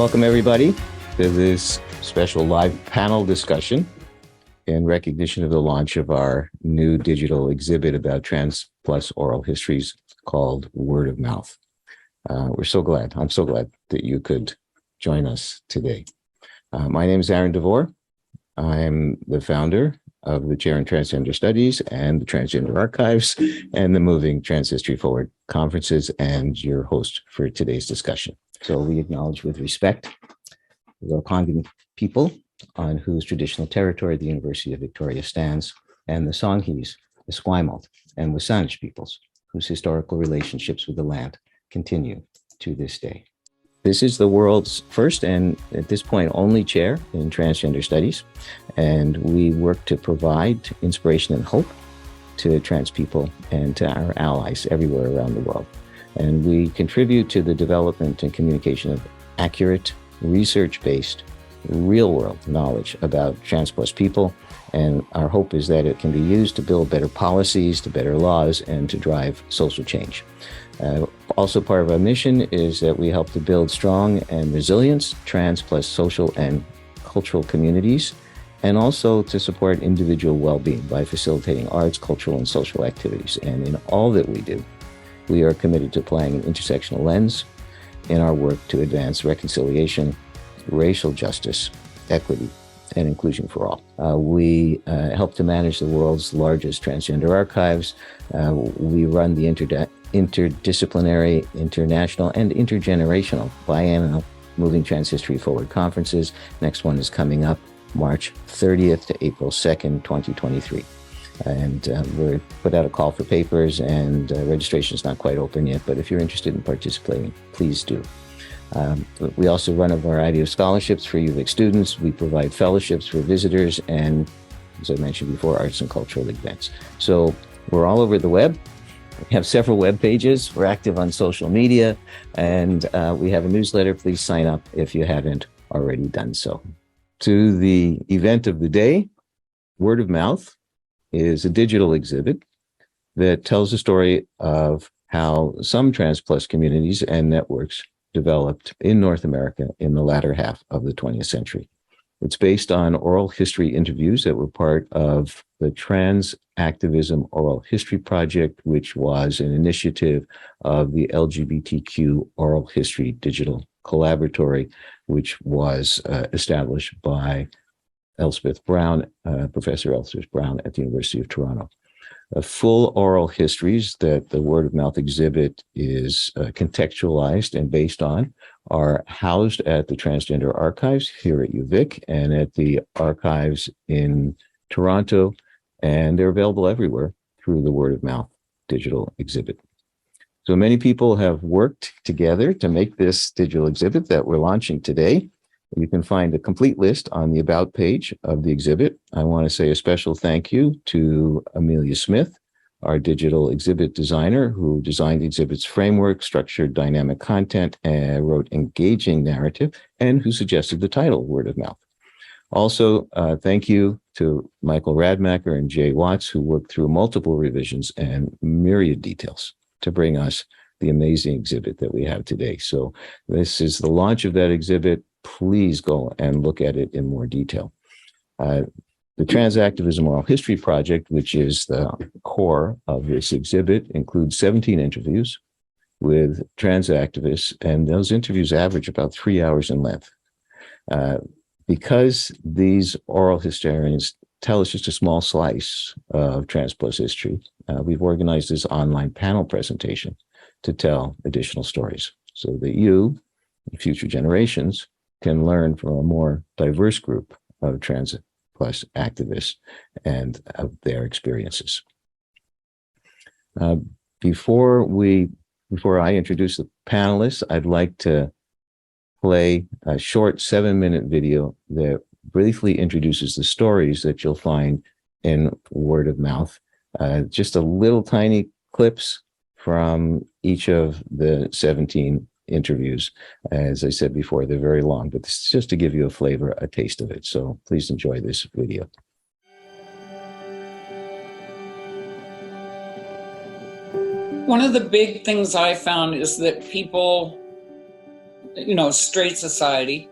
Welcome, everybody, to this special live panel discussion in recognition of the launch of our new digital exhibit about trans plus oral histories called Word of Mouth. I'm so glad that you could join us today. My name is Aaron Devor. I'm the founder of the Chair in Transgender Studies and the Transgender Archives and the Moving Trans History Forward conferences and your host for today's discussion. So we acknowledge with respect the Wakangan people on whose traditional territory the University of Victoria stands, and the Songhees, the Esquimalt, and Wasanich peoples whose historical relationships with the land continue to this day. This is the world's first and at this point only chair in Transgender Studies, and we work to provide inspiration and hope to trans people and to our allies everywhere around the world. And we contribute to the development and communication of accurate, research-based, real-world knowledge about trans plus people. And our hope is that it can be used to build better policies, to better laws, and to drive social change. Also part of our mission is that we help to build strong and resilient trans plus social and cultural communities, and also to support individual well-being by facilitating arts, cultural, and social activities. And in all that we do, we are committed to applying an intersectional lens in our work to advance reconciliation, racial justice, equity, and inclusion for all. We help to manage the world's largest transgender archives. We run the interdisciplinary, international, and intergenerational biennial Moving Trans History Forward conferences. Next one is coming up March 30th to April 2nd, 2023. And we're put out a call for papers, and registration is not quite open yet, but if you're interested in participating, please do. We also run a variety of scholarships for UVic students. We provide fellowships for visitors and, as I mentioned before, arts and cultural events. So we're all over the web. We have several web pages. We're active on social media, and we have a newsletter. Please sign up if you haven't already done so. To the event of the day, Word of Mouth is a digital exhibit that tells the story of how some trans plus communities and networks developed in North America in the latter half of the 20th century. It's based on oral history interviews that were part of the Trans Activism Oral History Project, which was an initiative of the LGBTQ Oral History Digital Collaboratory, which was established by Professor Elspeth Brown at the University of Toronto. Full oral histories that the Word of Mouth exhibit is contextualized and based on are housed at the Transgender Archives here at UVic and at the archives in Toronto, and they're available everywhere through the Word of Mouth digital exhibit. So many people have worked together to make this digital exhibit that we're launching today. You can find a complete list on the About page of the exhibit. I want to say a special thank you to Amelia Smith, our digital exhibit designer, who designed the exhibit's framework, structured dynamic content, and wrote engaging narrative, and who suggested the title, Word of Mouth. Also, thank you to Michael Radmacher and Jay Watts, who worked through multiple revisions and myriad details to bring us the amazing exhibit that we have today. So this is the launch of that exhibit. Please go and look at it in more detail. The Trans Activism Oral History Project, which is the core of this exhibit, includes 17 interviews with trans activists, and those interviews average about 3 hours in length. Because these oral historians tell us just a small slice of trans plus history, we've organized this online panel presentation to tell additional stories so that you, future generations, can learn from a more diverse group of trans plus activists and of their experiences. Before I introduce the panelists, I'd like to play a short 7-minute video that briefly introduces the stories that you'll find in Word of Mouth. Just a little tiny clips from each of the 17 interviews. As I said before, they're very long, but this is just to give you a flavor, a taste of it. So please enjoy this video. One of the big things I found is that people straight society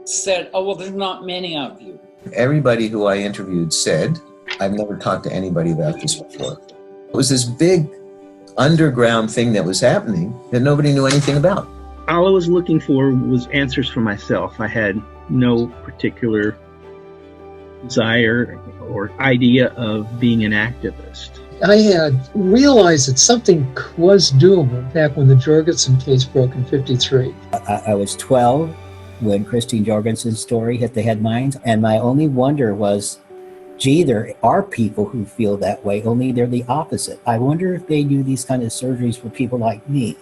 said, oh, well, there's not many of you. Everybody who I interviewed said, I've never talked to anybody about this before. It was this big underground thing that was happening that nobody knew anything about. All I was looking for was answers for myself. I had no particular desire or idea of being an activist. I had realized that something was doable back when the Jorgensen case broke in '53. I was 12 when Christine Jorgensen's story hit the headlines, and my only wonder was, gee, there are people who feel that way, only they're the opposite. I wonder if they do these kind of surgeries for people like me.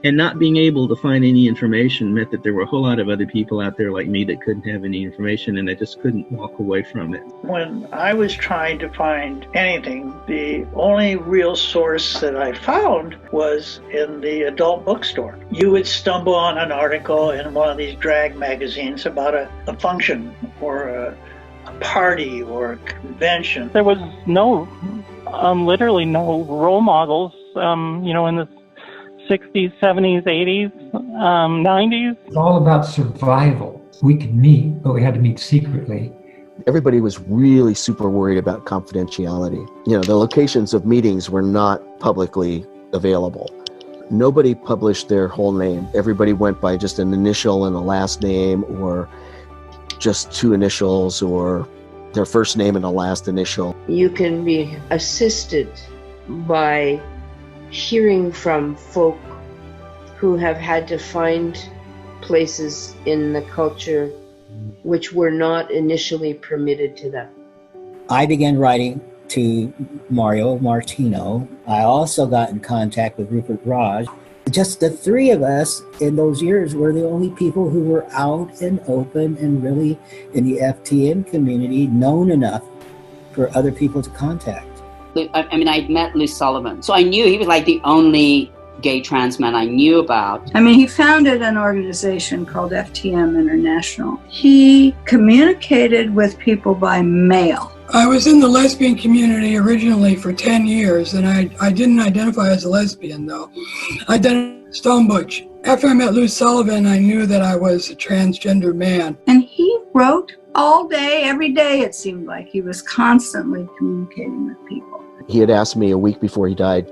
And not being able to find any information meant that there were a whole lot of other people out there like me that couldn't have any information, and I just couldn't walk away from it. When I was trying to find anything, the only real source that I found was in the adult bookstore. You would stumble on an article in one of these drag magazines about a function or a party or a convention. There was literally no role models, in the 60s, 70s, 80s, 90s. It's all about survival. We could meet, but we had to meet secretly. Everybody was really super worried about confidentiality. The locations of meetings were not publicly available. Nobody published their whole name. Everybody went by just an initial and a last name, or just two initials, or their first name and a last initial. You can be assisted by hearing from folk who have had to find places in the culture which were not initially permitted to them. I began writing to Mario Martino. I also got in contact with Rupert Raj. Just the three of us in those years were the only people who were out and open and really in the FTM community known enough for other people to contact. I'd met Lou Sullivan, so I knew he was like the only gay trans man I knew about. He founded an organization called FTM International. He communicated with people by mail. I was in the lesbian community originally for 10 years, and I didn't identify as a lesbian, though. I identified as Stone Butch. After I met Lou Sullivan, I knew that I was a transgender man. And he wrote all day, every day, it seemed like. He was constantly communicating with people. He had asked me a week before he died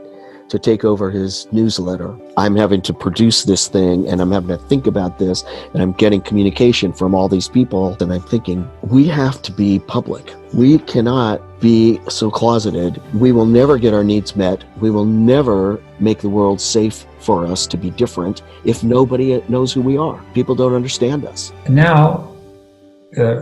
to take over his newsletter. I'm having to produce this thing, and I'm having to think about this, and I'm getting communication from all these people, and I'm thinking, we have to be public. We cannot be so closeted. We will never get our needs met. We will never make the world safe for us to be different if nobody knows who we are. People don't understand us. Now,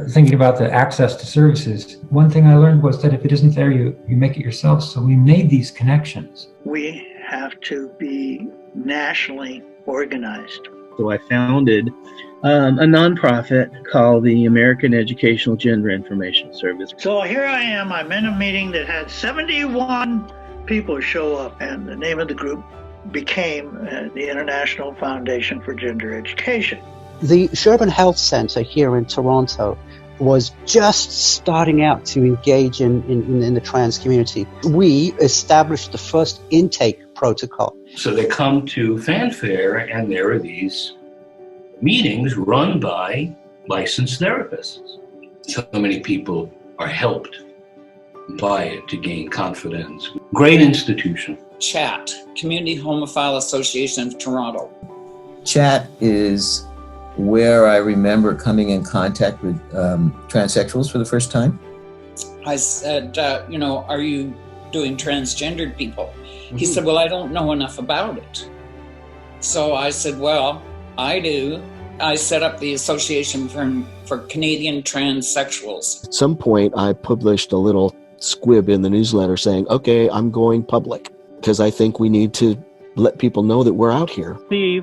thinking about the access to services, one thing I learned was that if it isn't there, you make it yourself. So we made these connections. We have to be nationally organized. So I founded a nonprofit called the American Educational Gender Information Service. So here I am, I'm in a meeting that had 71 people show up, and the name of the group became the International Foundation for Gender Education. The Sherburne Health Centre here in Toronto was just starting out to engage in the trans community. We established the first intake protocol. So they come to Fanfare, and there are these meetings run by licensed therapists. So many people are helped by it to gain confidence. Great institution. CHAT, Community Homophile Association of Toronto. CHAT is where I remember coming in contact with transsexuals for the first time. I said, are you doing transgendered people? He said, well, I don't know enough about it. So I said, well, I do. I set up the Association for Canadian Transsexuals. At some point, I published a little squib in the newsletter saying, okay, I'm going public, because I think we need to let people know that we're out here. The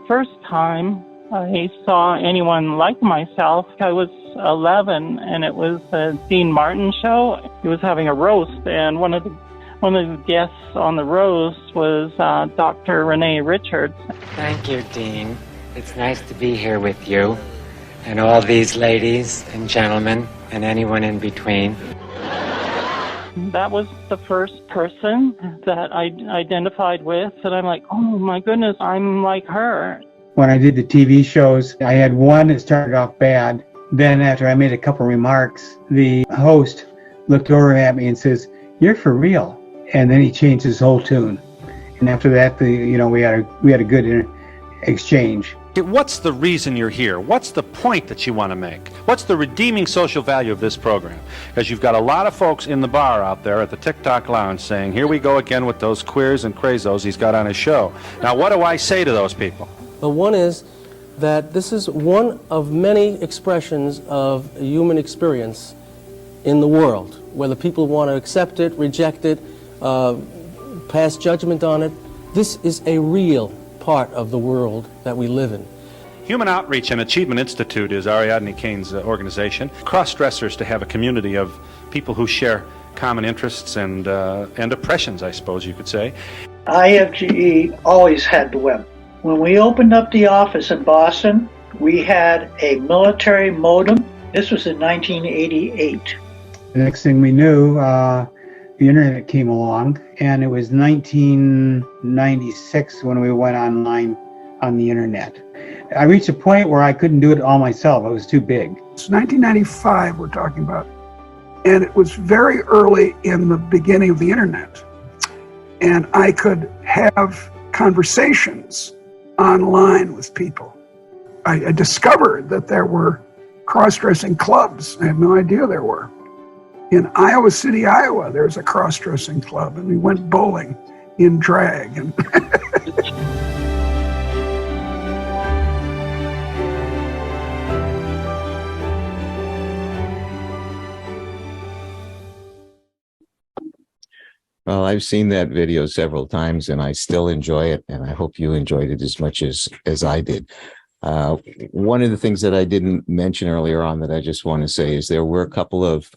first time I saw anyone like myself, I was 11, and it was a Dean Martin show. He was having a roast, and one of the guests on the roast was Dr. Renee Richards. Thank you, Dean. It's nice to be here with you, and all these ladies and gentlemen, and anyone in between. That was the first person that I identified with, and I'm like, oh my goodness, I'm like her. When I did the TV shows, I had one that started off bad. Then after I made a couple remarks, the host looked over at me and says, "You're for real." And then he changed his whole tune. And after that, we had a good exchange. What's the reason you're here? What's the point that you want to make? What's the redeeming social value of this program? Because you've got a lot of folks in the bar out there at the TikTok lounge saying, here we go again with those queers and crazos he's got on his show. Now, what do I say to those people? The one is that this is one of many expressions of human experience in the world, whether people want to accept it, reject it, pass judgment on it. This is a real part of the world that we live in. Human Outreach and Achievement Institute is Ariadne Kane's organization. Cross-dressers to have a community of people who share common interests and oppressions, I suppose you could say. IFGE always had the web. When we opened up the office in Boston, we had a military modem. This was in 1988. The next thing we knew, the internet came along, and it was 1996 when we went online on the internet. I reached a point where I couldn't do it all myself. It was too big. It's 1995 we're talking about, and it was very early in the beginning of the internet. And I could have conversations online with people. I discovered that there were cross-dressing clubs. I had no idea there were. In Iowa City, Iowa, there's a cross-dressing club, and we went bowling in drag. And Well, I've seen that video several times, and I still enjoy it, and I hope you enjoyed it as much as I did. One of the things that I didn't mention earlier on that I just want to say is there were a couple of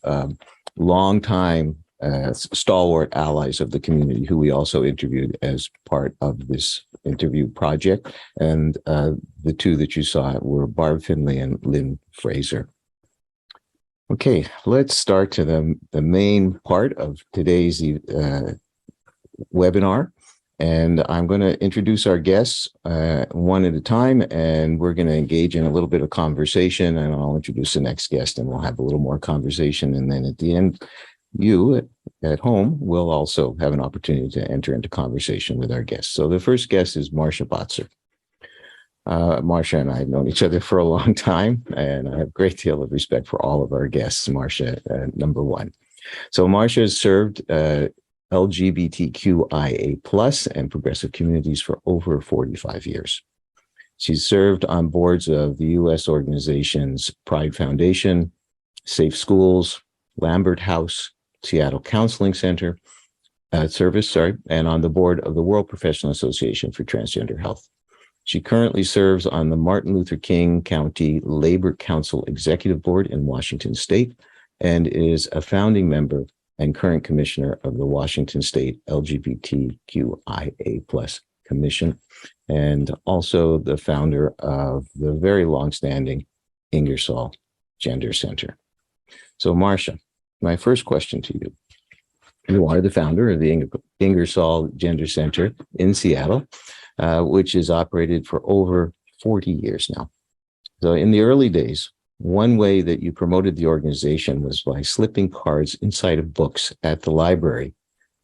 longtime stalwart allies of the community who we also interviewed as part of this interview project. And the two that you saw were Barb Finley and Lynn Fraser. Okay, let's start to the main part of today's webinar. And I'm going to introduce our guests one at a time, and we're going to engage in a little bit of conversation, and I'll introduce the next guest, and we'll have a little more conversation. And then at the end, you at home will also have an opportunity to enter into conversation with our guests. So the first guest is Marcia Botzer. Marcia and I have known each other for a long time, and I have a great deal of respect for all of our guests. Marcia, number one. So Marcia has served LGBTQIA+ and progressive communities for over 45 years. She's served on boards of the U.S. organizations Pride Foundation, Safe Schools, Lambert House, Seattle Counseling Center, and on the board of the World Professional Association for Transgender Health. She currently serves on the Martin Luther King County Labor Council Executive Board in Washington State and is a founding member and current commissioner of the Washington State LGBTQIA+ Commission, and also the founder of the very long-standing Ingersoll Gender Center. So Marcia, my first question to you. You are the founder of the Ingersoll Gender Center in Seattle, which is operated for over 40 years now. So in the early days, one way that you promoted the organization was by slipping cards inside of books at the library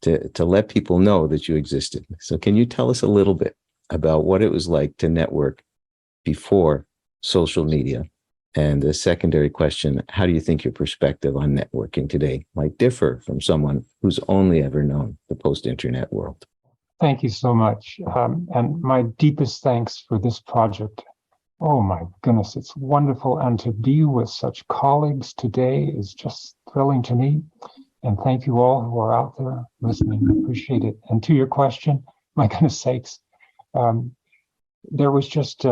to let people know that you existed. So can you tell us a little bit about what it was like to network before social media? And the secondary question, how do you think your perspective on networking today might differ from someone who's only ever known the post-internet world? Thank you so much. And my deepest thanks for this project. Oh my goodness, it's wonderful. And to be with such colleagues today is just thrilling to me. And thank you all who are out there listening. I appreciate it. And to your question, my goodness sakes, there was just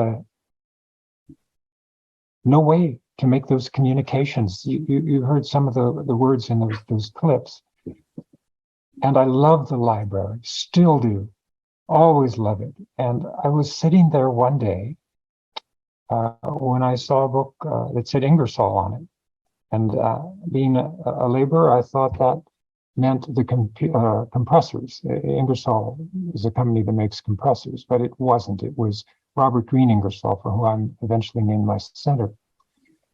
no way to make those communications. You heard some of the words in those clips. And I love the library, still do, always love it. And I was sitting there one day when I saw a book that said Ingersoll on it. And being a laborer, I thought that meant the compressors. Ingersoll is a company that makes compressors, but it wasn't. It was Robert Green Ingersoll, for who I'm eventually named my center.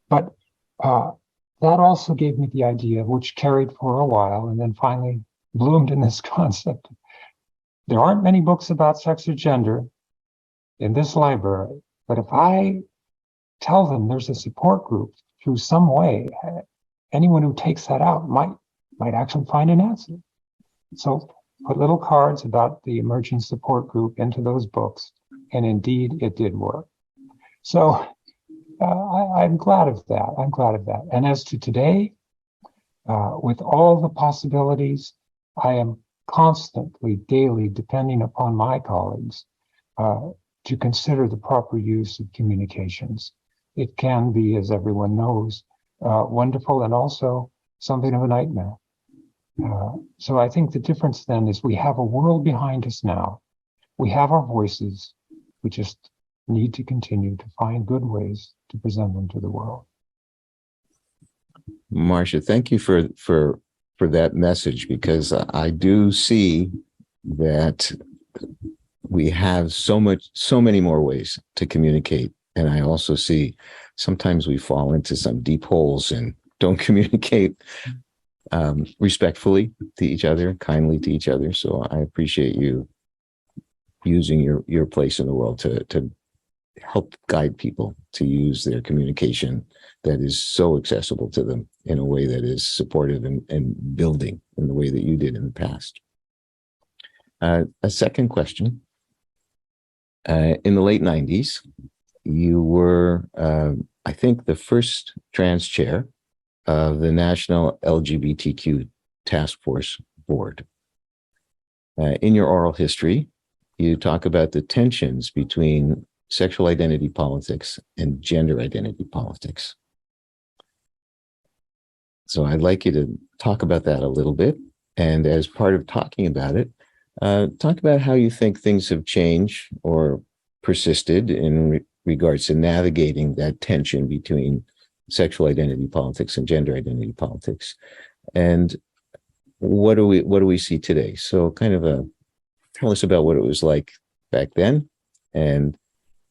But that also gave me the idea, which carried for a while and then finally bloomed in this concept. There aren't many books about sex or gender in this library, but if I tell them there's a support group through some way, anyone who takes that out might actually find an answer. So put little cards about the emerging support group into those books, and indeed it did work. So I'm glad of that. I'm glad of that. And as to today, with all the possibilities, I am constantly, daily, depending upon my colleagues to consider the proper use of communications. It can be, as everyone knows, wonderful and also something of a nightmare. So I think the difference then is we have a world behind us now. We have our voices. We just need to continue to find good ways to present them to the world. Marcia, thank you for that message, because I do see that we have so many more ways to communicate. And I also see sometimes we fall into some deep holes and don't communicate respectfully to each other, kindly to each other. So I appreciate you using your place in the world to help guide people to use their communication that is so accessible to them in a way that is supportive and building in the way that you did in the past. A second question. In the late 90s, you were, I think, the first trans chair of the National LGBTQ Task Force Board. In your oral history, you talk about the tensions between sexual identity politics and gender identity politics. So I'd like you to talk about that a little bit. And as part of talking about it, talk about how you think things have changed or persisted in regards to navigating that tension between sexual identity politics and gender identity politics. And what do we see today? So kind of tell us about what it was like back then and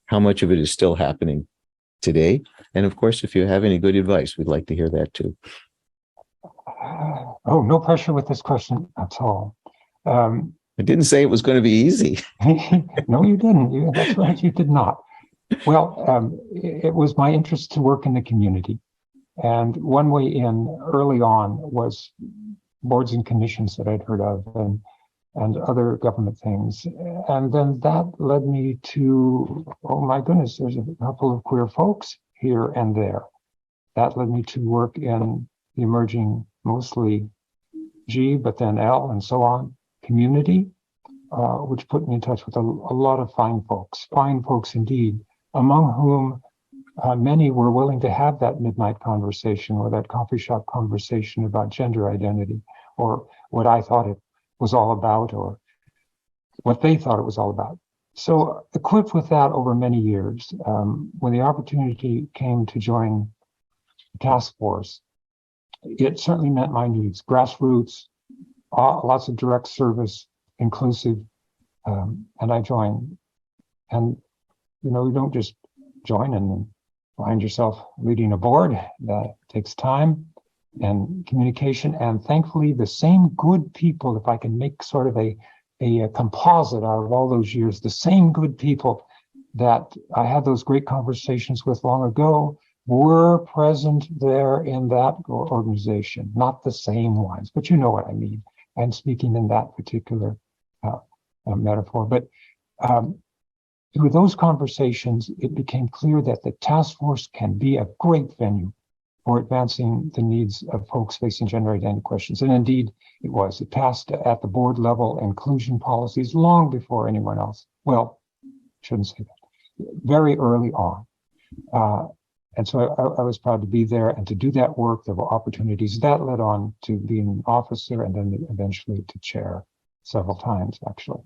how much of it is still happening today. And of course, if you have any good advice, we'd like to hear that too. Oh, no pressure with this question at all. I didn't say it was going to be easy. No, you didn't. That's right, you did not. Well, it was my interest to work in the community. And one way in early on was boards and commissions that I'd heard of and other government things. And then that led me to, oh my goodness, there's a couple of queer folks here and there. That led me to work in the emerging, mostly G, but then L and so on, community, which put me in touch with a lot of fine folks indeed, among whom many were willing to have that midnight conversation or that coffee shop conversation about gender identity or what I thought it was all about or what they thought it was all about. So equipped with that over many years, when the opportunity came to join the task force, it certainly met my needs. Grassroots, lots of direct service, inclusive, and I joined. And, you know, you don't just join and then find yourself leading a board. That takes time and communication. And thankfully, the same good people, if I can make sort of a composite out of all those years, the same good people that I had those great conversations with long ago were present there in that organization, not the same ones, but you know what I mean. I'm speaking in that particular metaphor. But through those conversations, it became clear that the task force can be a great venue for advancing the needs of folks facing gender identity questions. And indeed, it was. It passed at the board level inclusion policies long before anyone else. Well, shouldn't say that. Very early on. And so I was proud to be there and to do that work. There were opportunities that led on to being an officer and then eventually to chair several times, actually.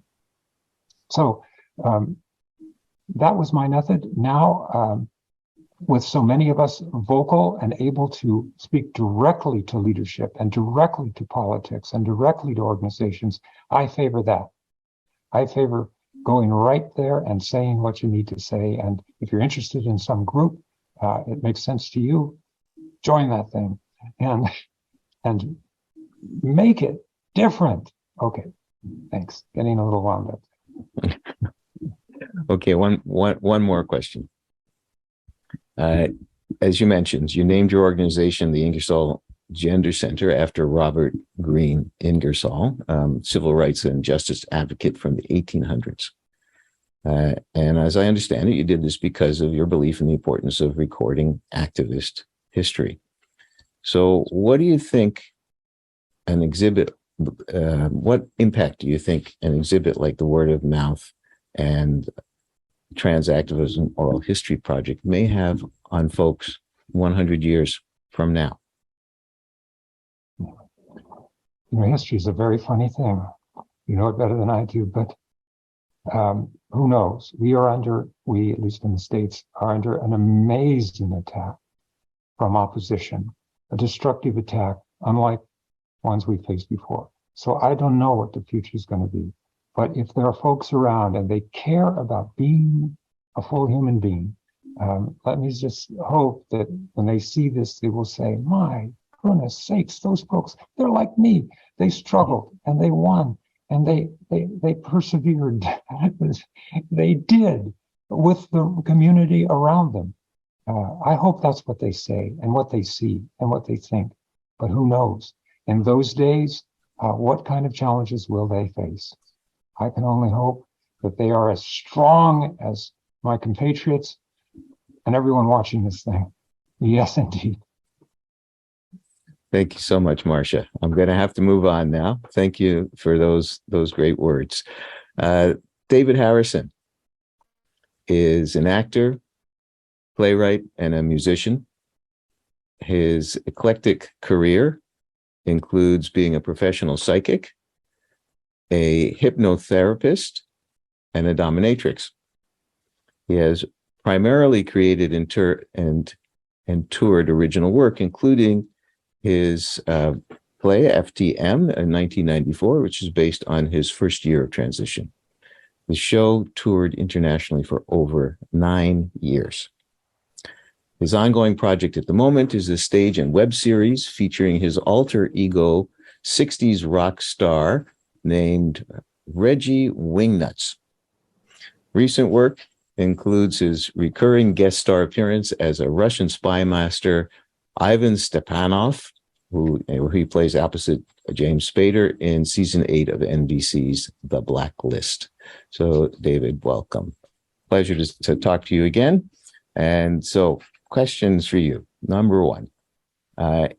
So that was my method. Now, with so many of us vocal and able to speak directly to leadership and directly to politics and directly to organizations, I favor that. I favor going right there and saying what you need to say. And if you're interested in some group, it makes sense to you, join that thing and make it different. Okay, thanks. Getting a little wound up. Okay, one more question. As you mentioned, you named your organization the Ingersoll Gender Center after Robert Greene Ingersoll, civil rights and justice advocate from the 1800s. And as I understand it, you did this because of your belief in the importance of recording activist history. So what do you think an exhibit, what impact do you think an exhibit like the Word of Mouth and Trans Activism Oral History Project may have on folks 100 years from now? History is a very funny thing. You know it better than I do, but who knows? We, at least in the States, are under an amazing attack from opposition, a destructive attack, unlike ones we faced before. So I don't know what the future is going to be. But if there are folks around and they care about being a full human being, let me just hope that when they see this, they will say, my goodness sakes, those folks, they're like me. They struggled and they won and they persevered. They did with the community around them. I hope that's what they say and what they see and what they think. But who knows? In those days, what kind of challenges will they face? I can only hope that they are as strong as my compatriots and everyone watching this thing. Yes, indeed. Thank you so much, Marcia. I'm going to have to move on now. Thank you for those great words. David Harrison is an actor, playwright, and a musician. His eclectic career includes being a professional psychic, a hypnotherapist, and a dominatrix. He has primarily created and toured original work, including his play FTM in 1994, which is based on his first year of transition. The show toured internationally for over 9 years. His ongoing project at the moment is a stage and web series featuring his alter ego 60s rock star named Reggie Wingnuts. Recent work includes his recurring guest star appearance as a Russian spy master, Ivan Stepanov, who he plays opposite James Spader in season 8 of NBC's The Blacklist. So, David, welcome. Pleasure to talk to you again. And so, questions for you. Number one,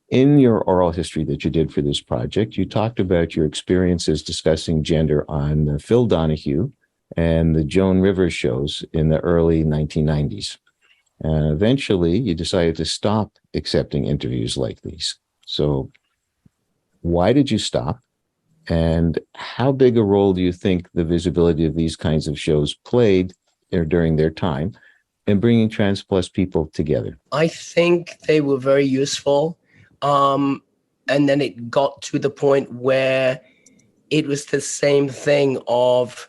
in your oral history that you did for this project, you talked about your experiences discussing gender on the Phil Donahue and the Joan Rivers shows in the early 1990s. And eventually, you decided to stop accepting interviews like these. So why did you stop? And how big a role do you think the visibility of these kinds of shows played during their time in bringing trans plus people together? I think they were very useful. And then it got to the point where it was the same thing of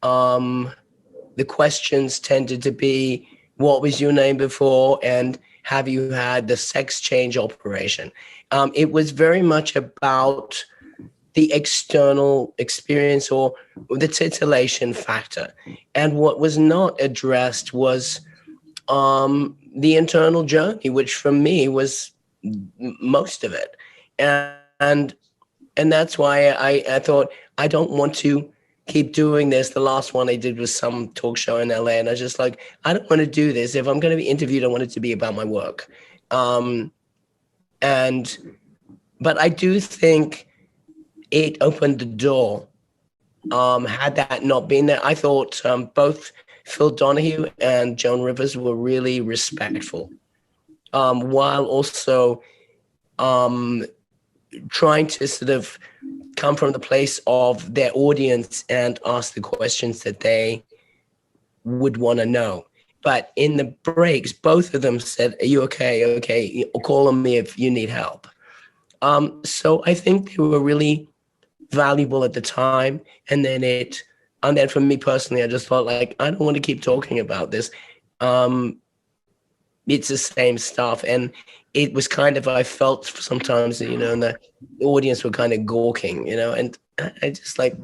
the questions tended to be, what was your name before? And have you had the sex change operation? It was very much about the external experience or the titillation factor. And what was not addressed was the internal journey, which for me was most of it. And that's why I thought, I don't want to keep doing this. The last one I did was some talk show in LA, and I was just like, I don't want to do this. If I'm going to be interviewed, I want it to be about my work. But I do think it opened the door. Had that not been there, I thought both Phil Donahue and Joan Rivers were really respectful, while also trying to sort of come from the place of their audience and ask the questions that they would want to know. But in the breaks, both of them said, are you okay? Okay, call on me if you need help. So I think they were really valuable at the time. And then it And then for me personally, I just felt like, I don't want to keep talking about this. It's the same stuff. And it was kind of, I felt sometimes, and the audience were kind of gawking, and I just like,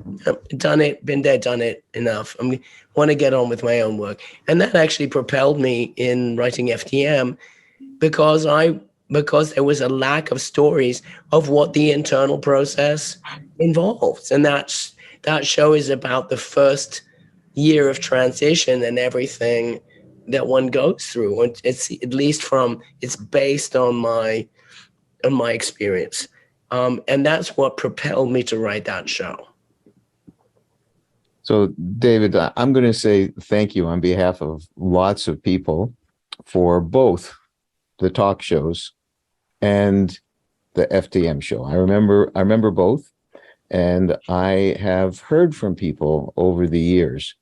done it, been there, done it, enough. I want to get on with my own work. And that actually propelled me in writing FTM because there was a lack of stories of what the internal process involves. And that show is about the first year of transition and everything that one goes through. And it's at least it's based on my experience. And that's what propelled me to write that show. So, David, I'm going to say thank you on behalf of lots of people for both the talk shows and the FTM show. I remember both, and I have heard from people over the years.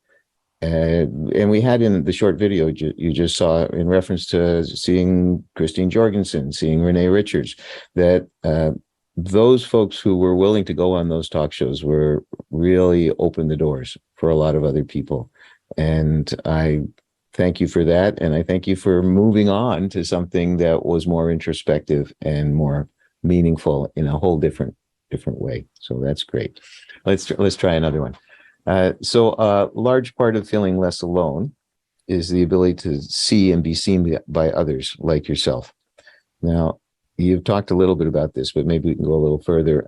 And we had in the short video you just saw in reference to seeing Christine Jorgensen, seeing Renee Richards, that those folks who were willing to go on those talk shows were really opened the doors for a lot of other people. And I thank you for that. And I thank you for moving on to something that was more introspective and more meaningful in a whole different way. So that's great. Let's try another one. So a large part of feeling less alone is the ability to see and be seen by others like yourself. Now, you've talked a little bit about this, but maybe we can go a little further.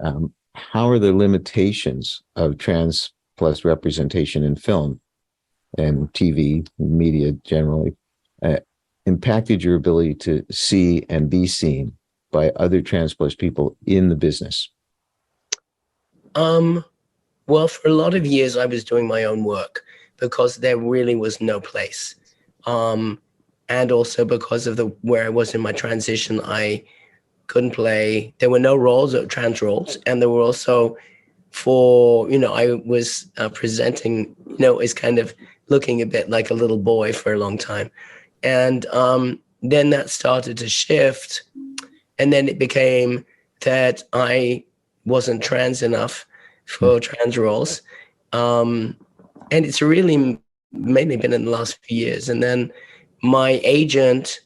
How are the limitations of trans plus representation in film and TV, media generally, impacted your ability to see and be seen by other trans plus people in the business? Well, for a lot of years, I was doing my own work because there really was no place. And also because of where I was in my transition, I couldn't play. There were no roles, trans roles. And there were also I was presenting, as kind of looking a bit like a little boy for a long time. And then that started to shift. And then it became that I wasn't trans enough for trans roles. And it's really mainly been in the last few years. And then my agent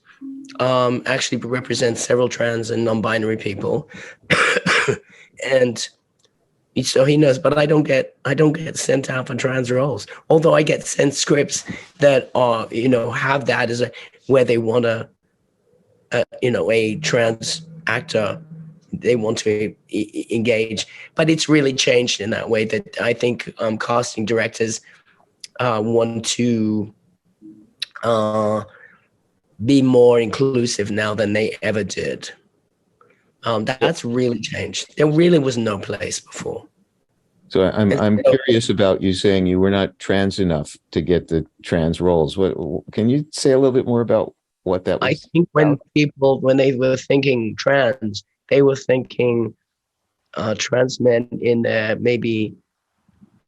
actually represents several trans and non-binary people. And so he knows, but I don't get sent out for trans roles. Although I get sent scripts that are, have that as where they want a trans actor they want to engage, but it's really changed in that way that I think casting directors want to be more inclusive now than they ever did. That's really changed. There really was no place before. So I'm curious about you saying you were not trans enough to get the trans roles. What can you say a little bit more about what that was? I think when they were thinking trans, they were thinking trans men in maybe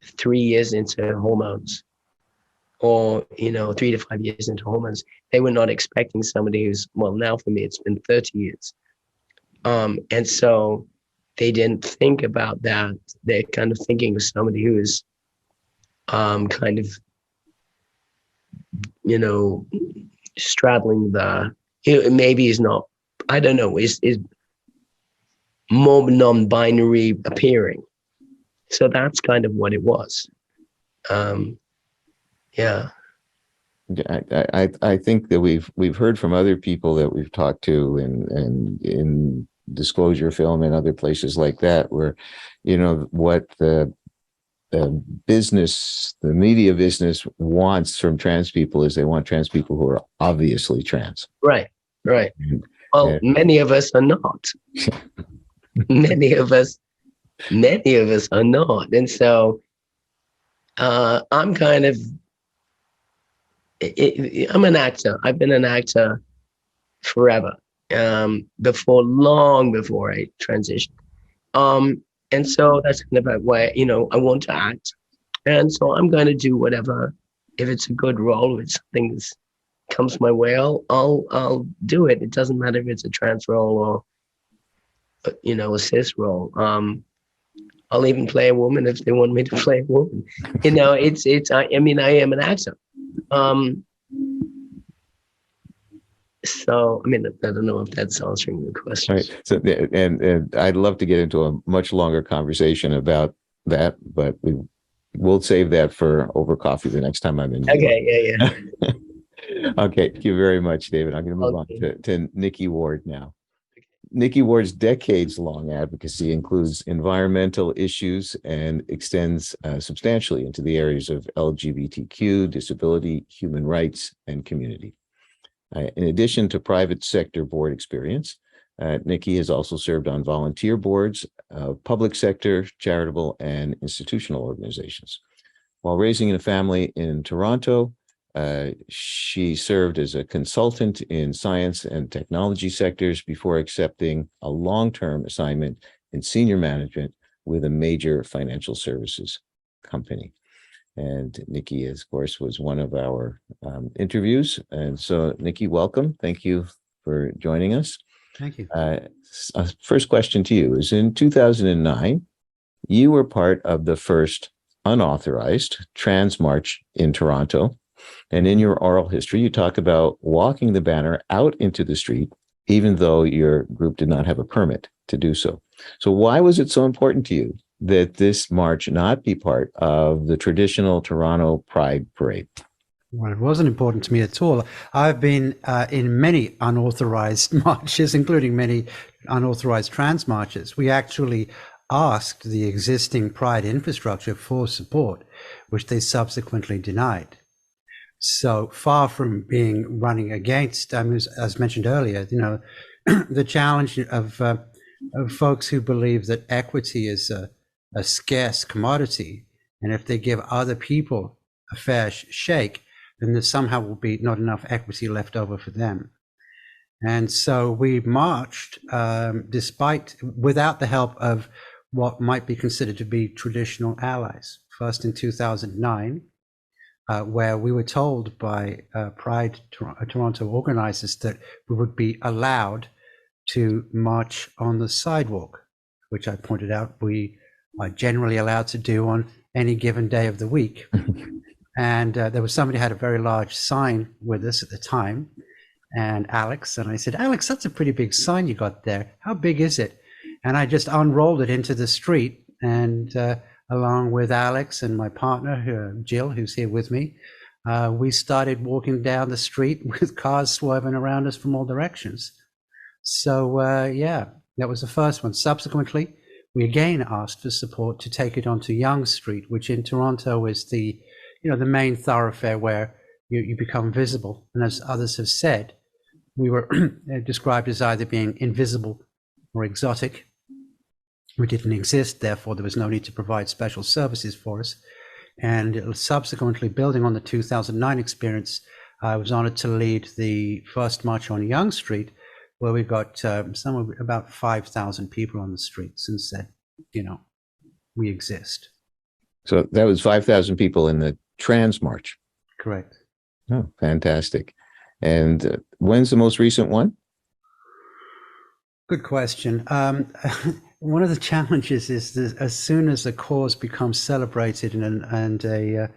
3 years into hormones, or 3 to 5 years into hormones. They were not expecting somebody who's, well, now for me it's been 30 years, and so they didn't think about that. They're kind of thinking of somebody who is kind of straddling maybe is not, I don't know, is more non-binary appearing. So that's kind of what it was. Yeah. I think that we've heard from other people that we've talked to and in Disclosure Film and other places like that, where what the media business wants from trans people is they want trans people who are obviously trans. Right. Well, many of us are not. Many of us are not. And so I'm kind of, I'm an actor. I've been an actor forever, long before I transitioned. And so that's kind of why, I want to act. And so I'm going to do whatever. If it's a good role, if it's something that comes my way, I'll do it. It doesn't matter if it's a trans role or, a cis role. I'll even play a woman if they want me to play a woman. You know, I mean, I am an actor. So, I mean, I don't know if that's answering the question. Right. So, and I'd love to get into a much longer conversation about that, but we'll save that for over coffee the next time I'm in. Okay, yeah. Okay, thank you very much, David. I'm going to move on to Nikki Ward now. Nikki Ward's decades-long advocacy includes environmental issues and extends substantially into the areas of LGBTQ, disability, human rights, and community. In addition to private sector board experience, Nikki has also served on volunteer boards of public sector, charitable, and institutional organizations. While raising a family in Toronto, she served as a consultant in science and technology sectors before accepting a long-term assignment in senior management with a major financial services company. And Nikki, of course, was one of our interviews. And so, Nikki, welcome. Thank you for joining us. Thank you. First question to you is, in 2009, you were part of the first unauthorized trans march in Toronto. And in your oral history, you talk about walking the banner out into the street, even though your group did not have a permit to do so. So why was it so important to you that this march not be part of the traditional Toronto Pride Parade? Well, it wasn't important to me at all. I've been in many unauthorized marches, including many unauthorized trans marches. We actually asked the existing Pride infrastructure for support, which they subsequently denied. So far from being running against, as mentioned earlier, you know, the challenge of folks who believe that equity is a scarce commodity, and if they give other people a fair shake, then there somehow will be not enough equity left over for them. And so we marched without the help of what might be considered to be traditional allies. First in 2009, where we were told by Pride Toronto organizers that we would be allowed to march on the sidewalk, which I pointed out we are generally allowed to do on any given day of the week. And there was somebody who had a very large sign with us at the time, and Alex, and I said, Alex, that's a pretty big sign you got there. How big is it? And I just unrolled it into the street, and along with Alex and my partner, Jill, who's here with me, we started walking down the street with cars swerving around us from all directions. So yeah, that was the first one. Subsequently, we again asked for support to take it onto Yonge Street, which in Toronto is the main thoroughfare where you become visible. And as others have said, we were described as either being invisible or exotic. We didn't exist, therefore there was no need to provide special services for us. And subsequently, building on the 2009 experience, I was honored to lead the first march on Yonge Street, where we got somewhere about 5,000 people on the streets and said, we exist. So that was 5,000 people in the trans march. Correct. Oh, fantastic. And when's the most recent one? Good question. One of the challenges is that as soon as a cause becomes celebrated and a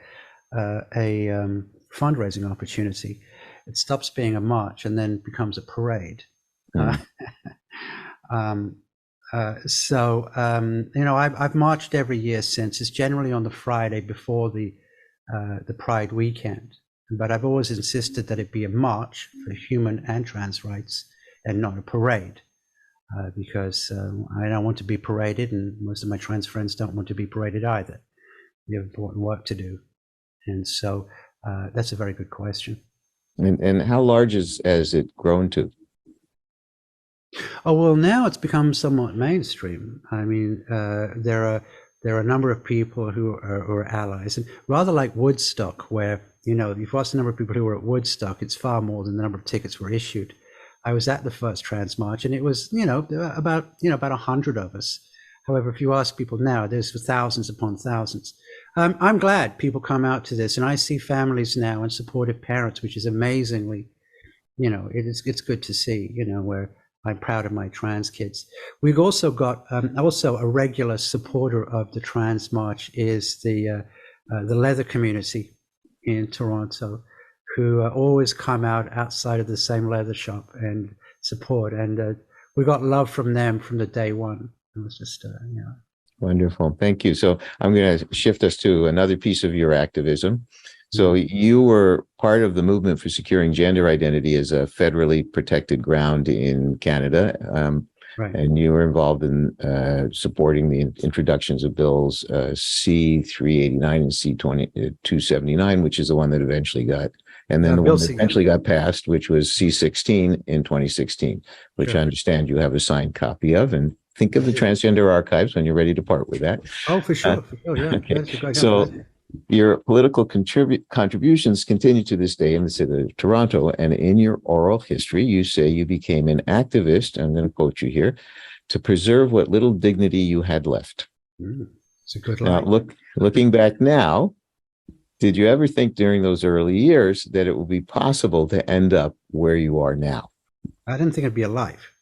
fundraising opportunity, it stops being a march and then becomes a parade. I've marched every year since. It's generally on the Friday before the Pride weekend, but I've always insisted that it be a march for human and trans rights and not a parade. Because I don't want to be paraded, and most of my trans friends don't want to be paraded either. We have important work to do. And so that's a very good question. And how large has it grown to? Oh, well, now it's become somewhat mainstream. I mean, there are a number of people who are allies, and rather like Woodstock, where, if you ask the number of people who were at Woodstock, it's far more than the number of tickets were issued. I was at the first trans march, and it was, about 100 of us. However, if you ask people now, there's thousands upon thousands. I'm glad people come out to this, and I see families now and supportive parents, which is amazingly, it's good to see, where I'm proud of my trans kids. We've also got also a regular supporter of the Trans March is the leather community in Toronto, who always come out outside of the same leather shop and support. And we got love from them from the day one. It was just, Wonderful. Thank you. So I'm going to shift us to another piece of your activism. So you were part of the movement for securing gender identity as a federally protected ground in Canada. Right. And you were involved in supporting the introductions of bills C-389 and C-279, which is the one that eventually got, and then the one that eventually got passed, which was C-16 in 2016, which I understand you have a signed copy of. And think of the Transgender Archives when you're ready to part with that. Oh, for sure. Yeah. Okay. So your political contributions continue to this day in the city of Toronto, and in your oral history, you say you became an activist, I'm going to quote you here, to preserve what little dignity you had left. It's a good Now, line. looking back now, did you ever think during those early years that it would be possible to end up where you are now? I didn't think it'd be alive,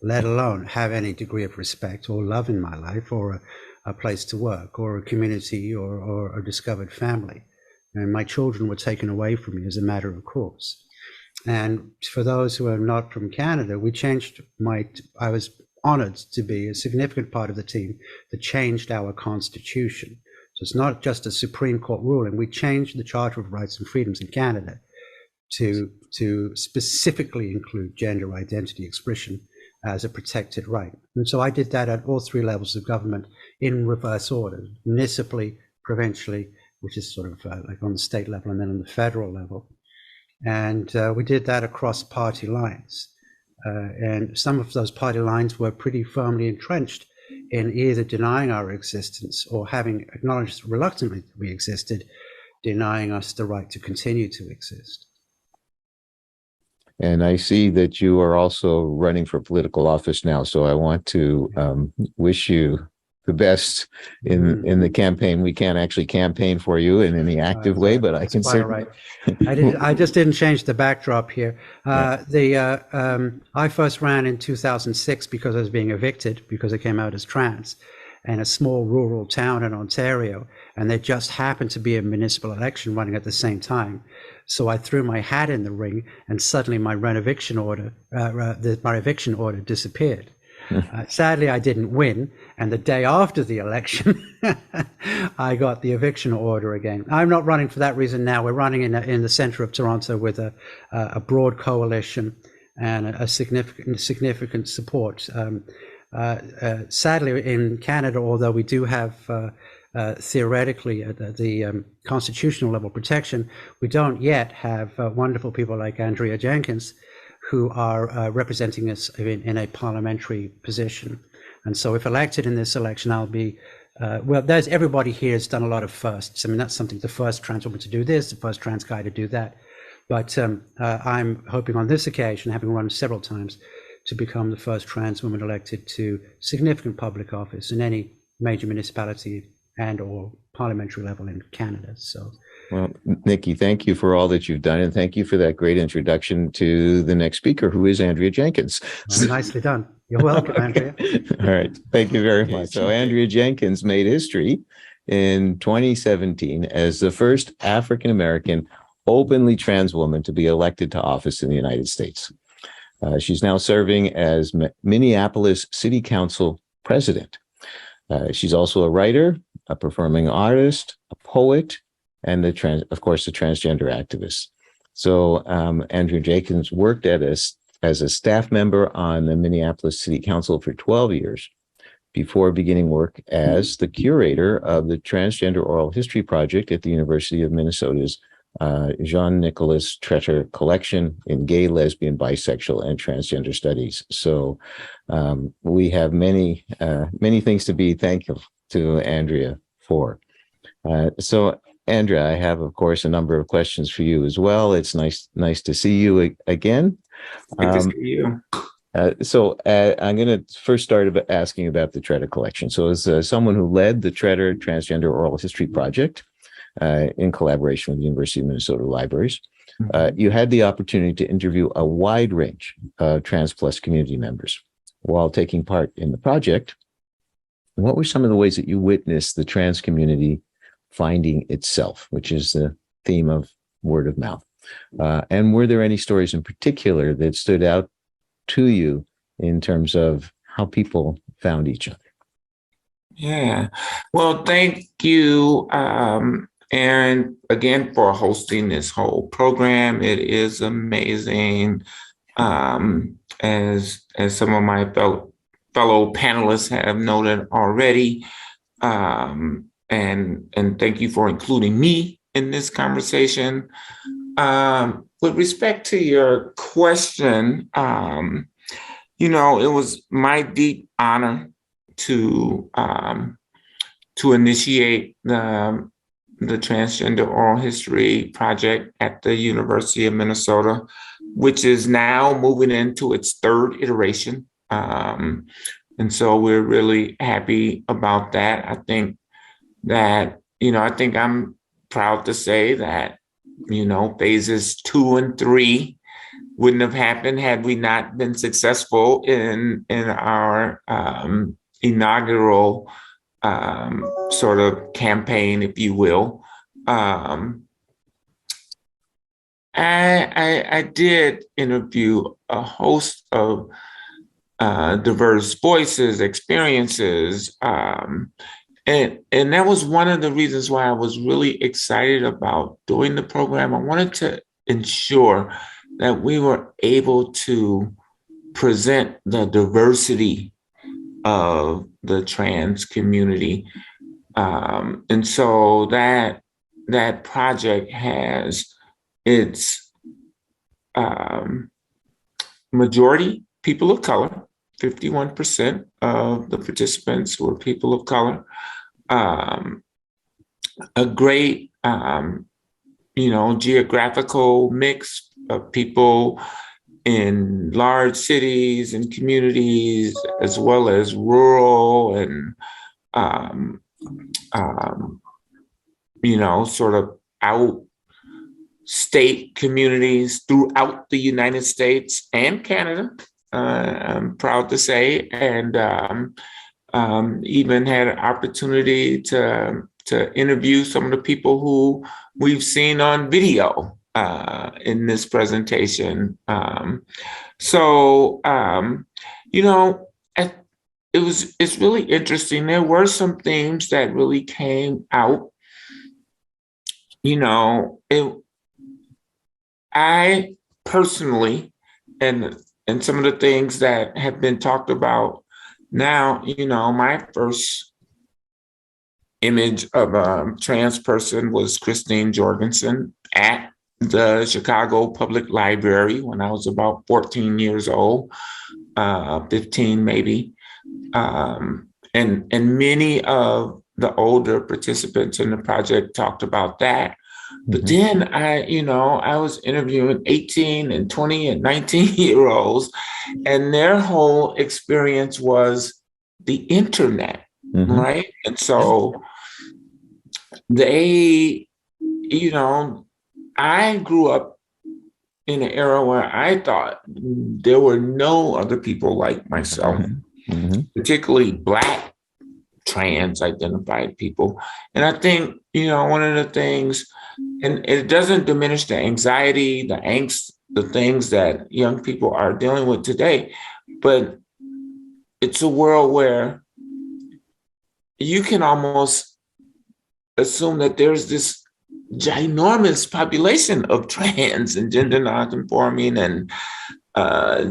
let alone have any degree of respect or love in my life, or a place to work, or a community, or a discovered family. And my children were taken away from me as a matter of course. And for those who are not from Canada, I was honored to be a significant part of the team that changed our constitution. So it's not just a Supreme Court ruling. We changed the Charter of Rights and Freedoms in Canada to specifically include gender identity expression as a protected right. And so I did that at all three levels of government in reverse order: municipally, provincially, which is sort of like on the state level, and then on the federal level. And we did that across party lines. And some of those party lines were pretty firmly entrenched in either denying our existence or having acknowledged reluctantly that we existed, denying us the right to continue to exist. And I see that you are also running for political office now. So I want to wish you the best in the campaign. We can't actually campaign for you in any active way, but I can certainly. Right. I just didn't change the backdrop here. I first ran in 2006 because I was being evicted because I came out as trans in a small rural town in Ontario, and there just happened to be a municipal election running at the same time. So I threw my hat in the ring, and suddenly my eviction order disappeared. Sadly, I didn't win, and the day after the election, I got the eviction order again. I'm not running for that reason now. We're running in the center of Toronto with a broad coalition and a significant support. Sadly, in Canada, although we do have theoretically at the constitutional level protection, we don't yet have wonderful people like Andrea Jenkins, who are representing us in a parliamentary position. And so if elected in this election, I'll be, everybody here has done a lot of firsts. I mean, that's something, the first trans woman to do this, the first trans guy to do that. But I'm hoping on this occasion, having run several times, to become the first trans woman elected to significant public office in any major municipality and or parliamentary level in Canada. So, well, Nikki, thank you for all that you've done, and thank you for that great introduction to the next speaker, who is Andrea Jenkins. Well, nicely done. You're welcome, Andrea. All right, thank you very much. So Andrea Jenkins made history in 2017 as the first African-American openly trans woman to be elected to office in the United States. She's now serving as Minneapolis City Council president. She's also a writer, a performing artist, a poet, and of course, a transgender activist. So Andrea Jenkins worked as a staff member on the Minneapolis City Council for 12 years before beginning work as the curator of the Transgender Oral History Project at the University of Minnesota's Jean-Nicolas Tretter collection in gay, lesbian, bisexual, and transgender studies. So we have many things to be thankful to Andrea for. So Andrea, I have, of course, a number of questions for you as well. It's nice to see you again. Good to see you. So I'm going to first start asking about the Tretter collection. So as someone who led the Tretter Transgender Oral History Project in collaboration with the University of Minnesota Libraries, You had the opportunity to interview a wide range of Trans Plus community members while taking part in the project. What were some of the ways that you witnessed the trans community finding itself, which is the theme of word of mouth? And were there any stories in particular that stood out to you in terms of how people found each other? Yeah. Well, thank you, Aaron, again, for hosting this whole program. It is amazing. As some of my fellow panelists have noted already. And thank you for including me in this conversation. With respect to your question, it was my deep honor to initiate the Transgender Oral History Project at the University of Minnesota, which is now moving into its third iteration. And so we're really happy about that. I think I'm proud to say that, phases 2 and 3 wouldn't have happened had we not been successful in our inaugural sort of campaign, if you will. I did interview a host of diverse voices, experiences, and that was one of the reasons why I was really excited about doing the program. I wanted to ensure that we were able to present the diversity of the trans community. And so that project has its majority people of color. 51% of the participants were people of color. A great, geographical mix of people in large cities and communities, as well as rural and, sort of out-state communities throughout the United States and Canada. I'm proud to say, and even had an opportunity to interview some of the people who we've seen on video in this presentation. It's really interesting. There were some themes that really came out. I personally, and some of the things that have been talked about now, my first image of a trans person was Christine Jorgensen at the Chicago Public Library when I was about 14 years old, 15 maybe. And many of the older participants in the project talked about that. But then I was interviewing 18 and 20 and 19-year-olds, and their whole experience was the internet, right? And so they, I grew up in an era where I thought there were no other people like myself, particularly Black trans identified people. And I think, one of the things, and it doesn't diminish the anxiety, the angst, the things that young people are dealing with today, but it's a world where you can almost assume that there's this ginormous population of trans and gender nonconforming and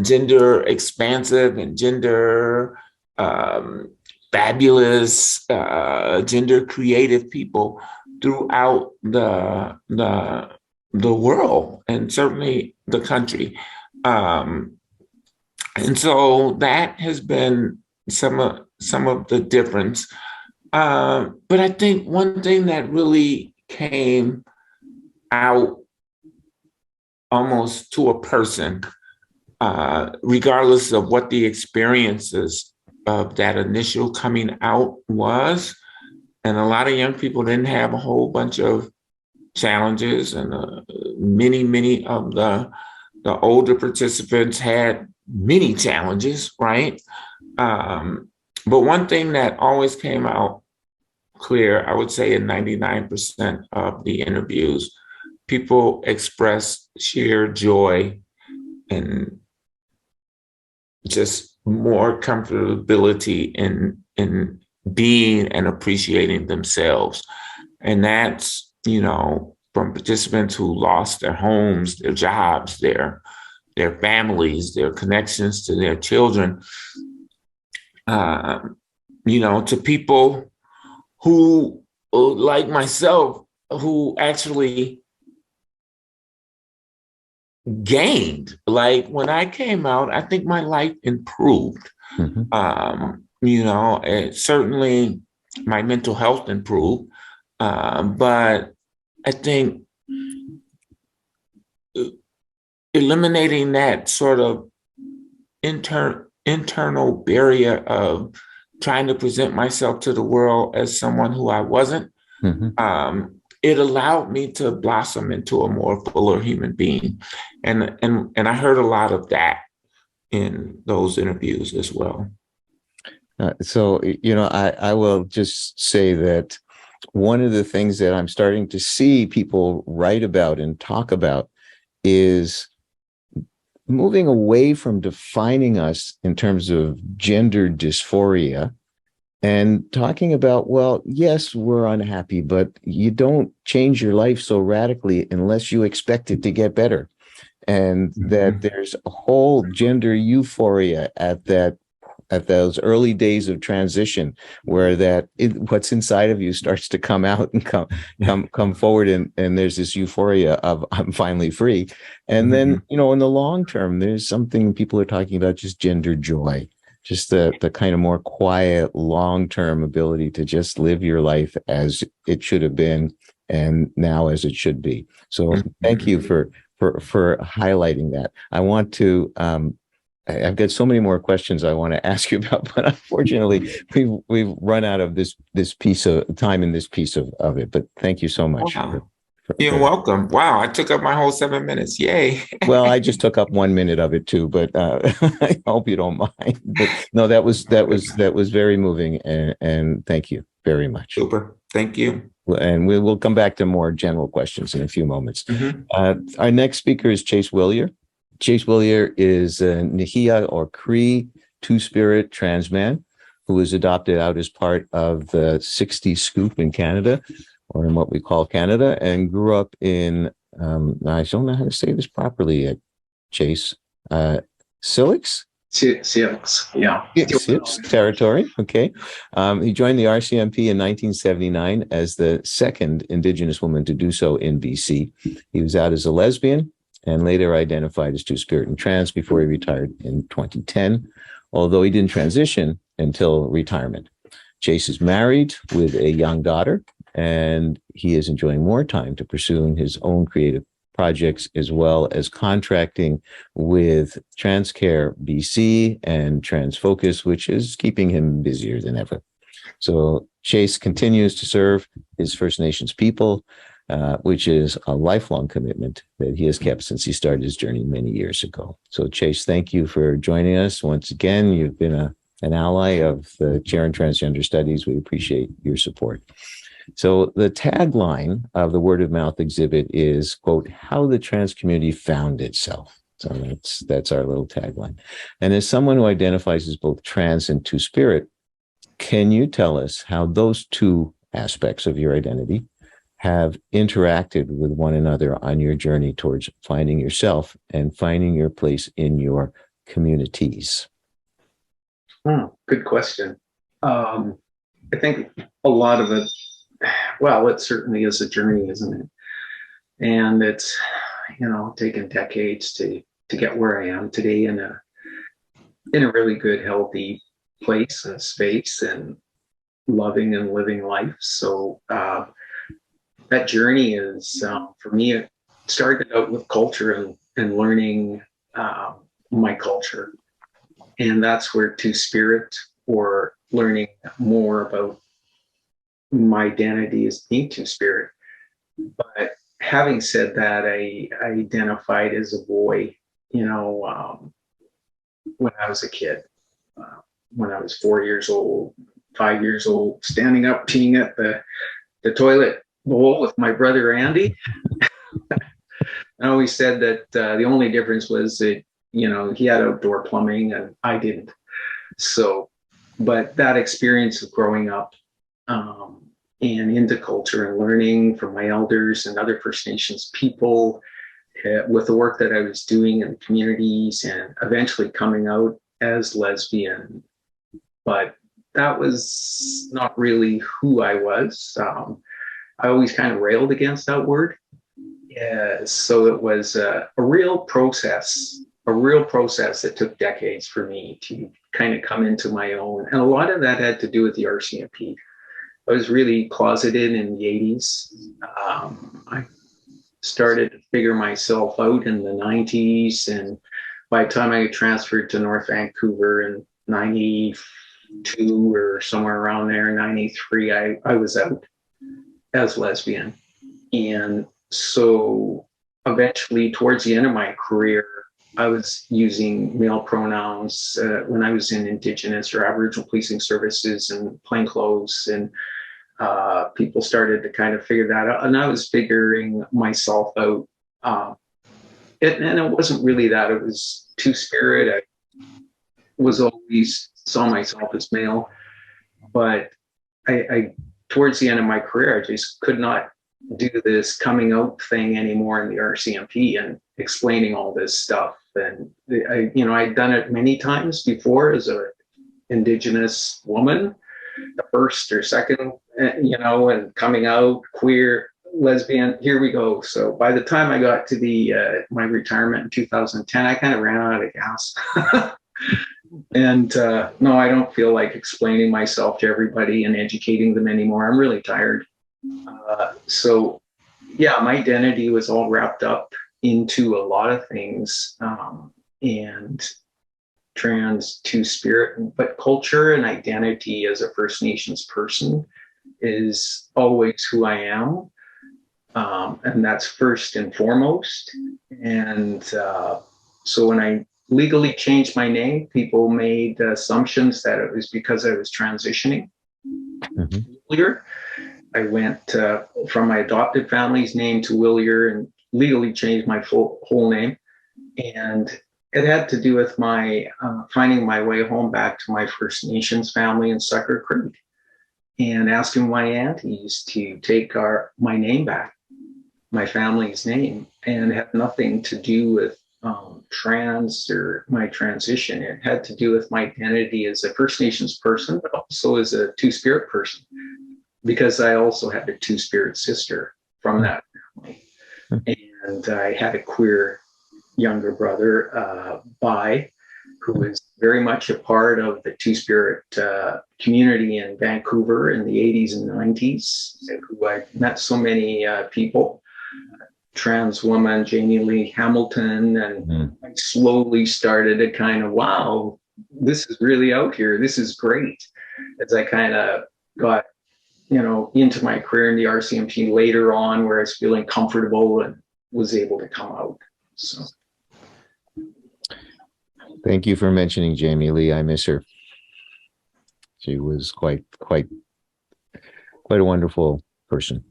gender expansive and gender fabulous, gender creative people throughout the world and certainly the country. And so that has been some of the difference. But I think one thing that really came out almost to a person, regardless of what the experiences of that initial coming out was, and a lot of young people didn't have a whole bunch of challenges, and many of the older participants had many challenges, right? But one thing that always came out clear, I would say in 99% of the interviews, people expressed sheer joy and just more comfortability in being and appreciating themselves. And that's, from participants who lost their homes, their jobs, their families, their connections to their children, to people who, like myself, who actually gained. Like when I came out, I think my life improved. Certainly my mental health improved, but I think eliminating that sort of internal barrier of trying to present myself to the world as someone who I wasn't, it allowed me to blossom into a more fuller human being. And I heard a lot of that in those interviews as well. I will just say that one of the things that I'm starting to see people write about and talk about is moving away from defining us in terms of gender dysphoria and talking about, well, yes, we're unhappy, but you don't change your life so radically unless you expect it to get better. And that there's a whole gender euphoria at those early days of transition, where what's inside of you starts to come out and come forward, and there's this euphoria of I'm finally free. And then, in the long term, there's something people are talking about, just gender joy, just the kind of more quiet, long-term ability to just live your life as it should have been and now as it should be. So thank you for highlighting that. I want to I've got so many more questions I want to ask you about, but unfortunately, we've run out of this piece of time in this piece of it. But thank you so much. Wow. You're welcome. Wow, I took up my whole 7 minutes. Yay! Well, I just took up 1 minute of it too, but I hope you don't mind. But no, that was very moving, and thank you very much. Super. Thank you. And we will come back to more general questions in a few moments. Our next speaker is Chase Willier. Chase Willier is a Nihia or Cree two-spirit trans man who was adopted out as part of the 60s scoop in Canada, or in what we call Canada, and grew up in, I don't know how to say this properly, Chase, Silix? Silix, yeah. Silix territory, okay. He joined the RCMP in 1979 as the second Indigenous woman to do so in BC. He was out as a lesbian, and later identified as two-spirit and trans before he retired in 2010, although he didn't transition until retirement. Chase is married with a young daughter, and he is enjoying more time to pursuing his own creative projects, as well as contracting with Transcare BC and Transfocus, which is keeping him busier than ever. So Chase continues to serve his First Nations people, which is a lifelong commitment that he has kept since he started his journey many years ago. So Chase, thank you for joining us. Once again, you've been an ally of the Chair in Transgender Studies. We appreciate your support. So the tagline of the Word of Mouth exhibit is, quote, how the trans community found itself. So that's our little tagline. And as someone who identifies as both trans and two-spirit, can you tell us how those two aspects of your identity have interacted with one another on your journey towards finding yourself and finding your place in your communities? Good question. I think a lot of it, well, it certainly is a journey, isn't it? And it's, taken decades to get where I am today in a really good, healthy place and space and loving and living life. So that journey is, for me, it started out with culture and learning my culture. And that's where two-spirit, or learning more about my identity as being two-spirit. But having said that, I identified as a boy, you know, when I was a kid, when I was 4 years old, 5 years old, standing up, peeing at the toilet bowl with my brother Andy. I always said that the only difference was that, you know, he had outdoor plumbing and I didn't. So, but that experience of growing up and into culture and learning from my elders and other First Nations people with the work that I was doing in the communities and eventually coming out as lesbian. But that was not really who I was. I always kind of railed against that word. So it was a real process that took decades for me to kind of come into my own. And a lot of that had to do with the RCMP. I was really closeted in the 80s. I started to figure myself out in the 90s. And by the time I transferred to North Vancouver in 92 or somewhere around there, 93, I was out as lesbian. And so eventually towards the end of my career, I was using male pronouns when I was in Indigenous or Aboriginal policing services and plainclothes, and people started to kind of figure that out. And I was figuring myself out. And it wasn't really that, it was two-spirit. I was always saw myself as male, but I towards the end of my career, I just could not do this coming out thing anymore in the RCMP and explaining all this stuff. And I'd done it many times before as a Indigenous woman, the first or second, and coming out, queer, lesbian, here we go. So by the time I got to my retirement in 2010, I kind of ran out of gas. And no, I don't feel like explaining myself to everybody and educating them anymore. I'm really tired. So yeah, my identity was all wrapped up into a lot of things, and trans two-spirit, but culture and identity as a First Nations person is always who I am. And that's first and foremost. And so when I legally changed my name, people made assumptions that it was because I was transitioning earlier. I went from my adopted family's name to Willier and legally changed my whole name. And it had to do with my finding my way home back to my First Nations family in Sucker Creek and asking my aunties to take my name back, my family's name, and it had nothing to do with trans or my transition. It had to do with my identity as a First Nations person, but also as a two-spirit person, because I also had a two-spirit sister from that family. And I had a queer younger brother, Bai, who was very much a part of the two-spirit community in Vancouver in the 80s and 90s, who I met so many people. Trans woman, Jamie Lee Hamilton, and I slowly started to kind of, wow, this is really out here. This is great. As I kind of got, into my career in the RCMP later on, where I was feeling comfortable and was able to come out. So, thank you for mentioning Jamie Lee. I miss her. She was quite a wonderful person.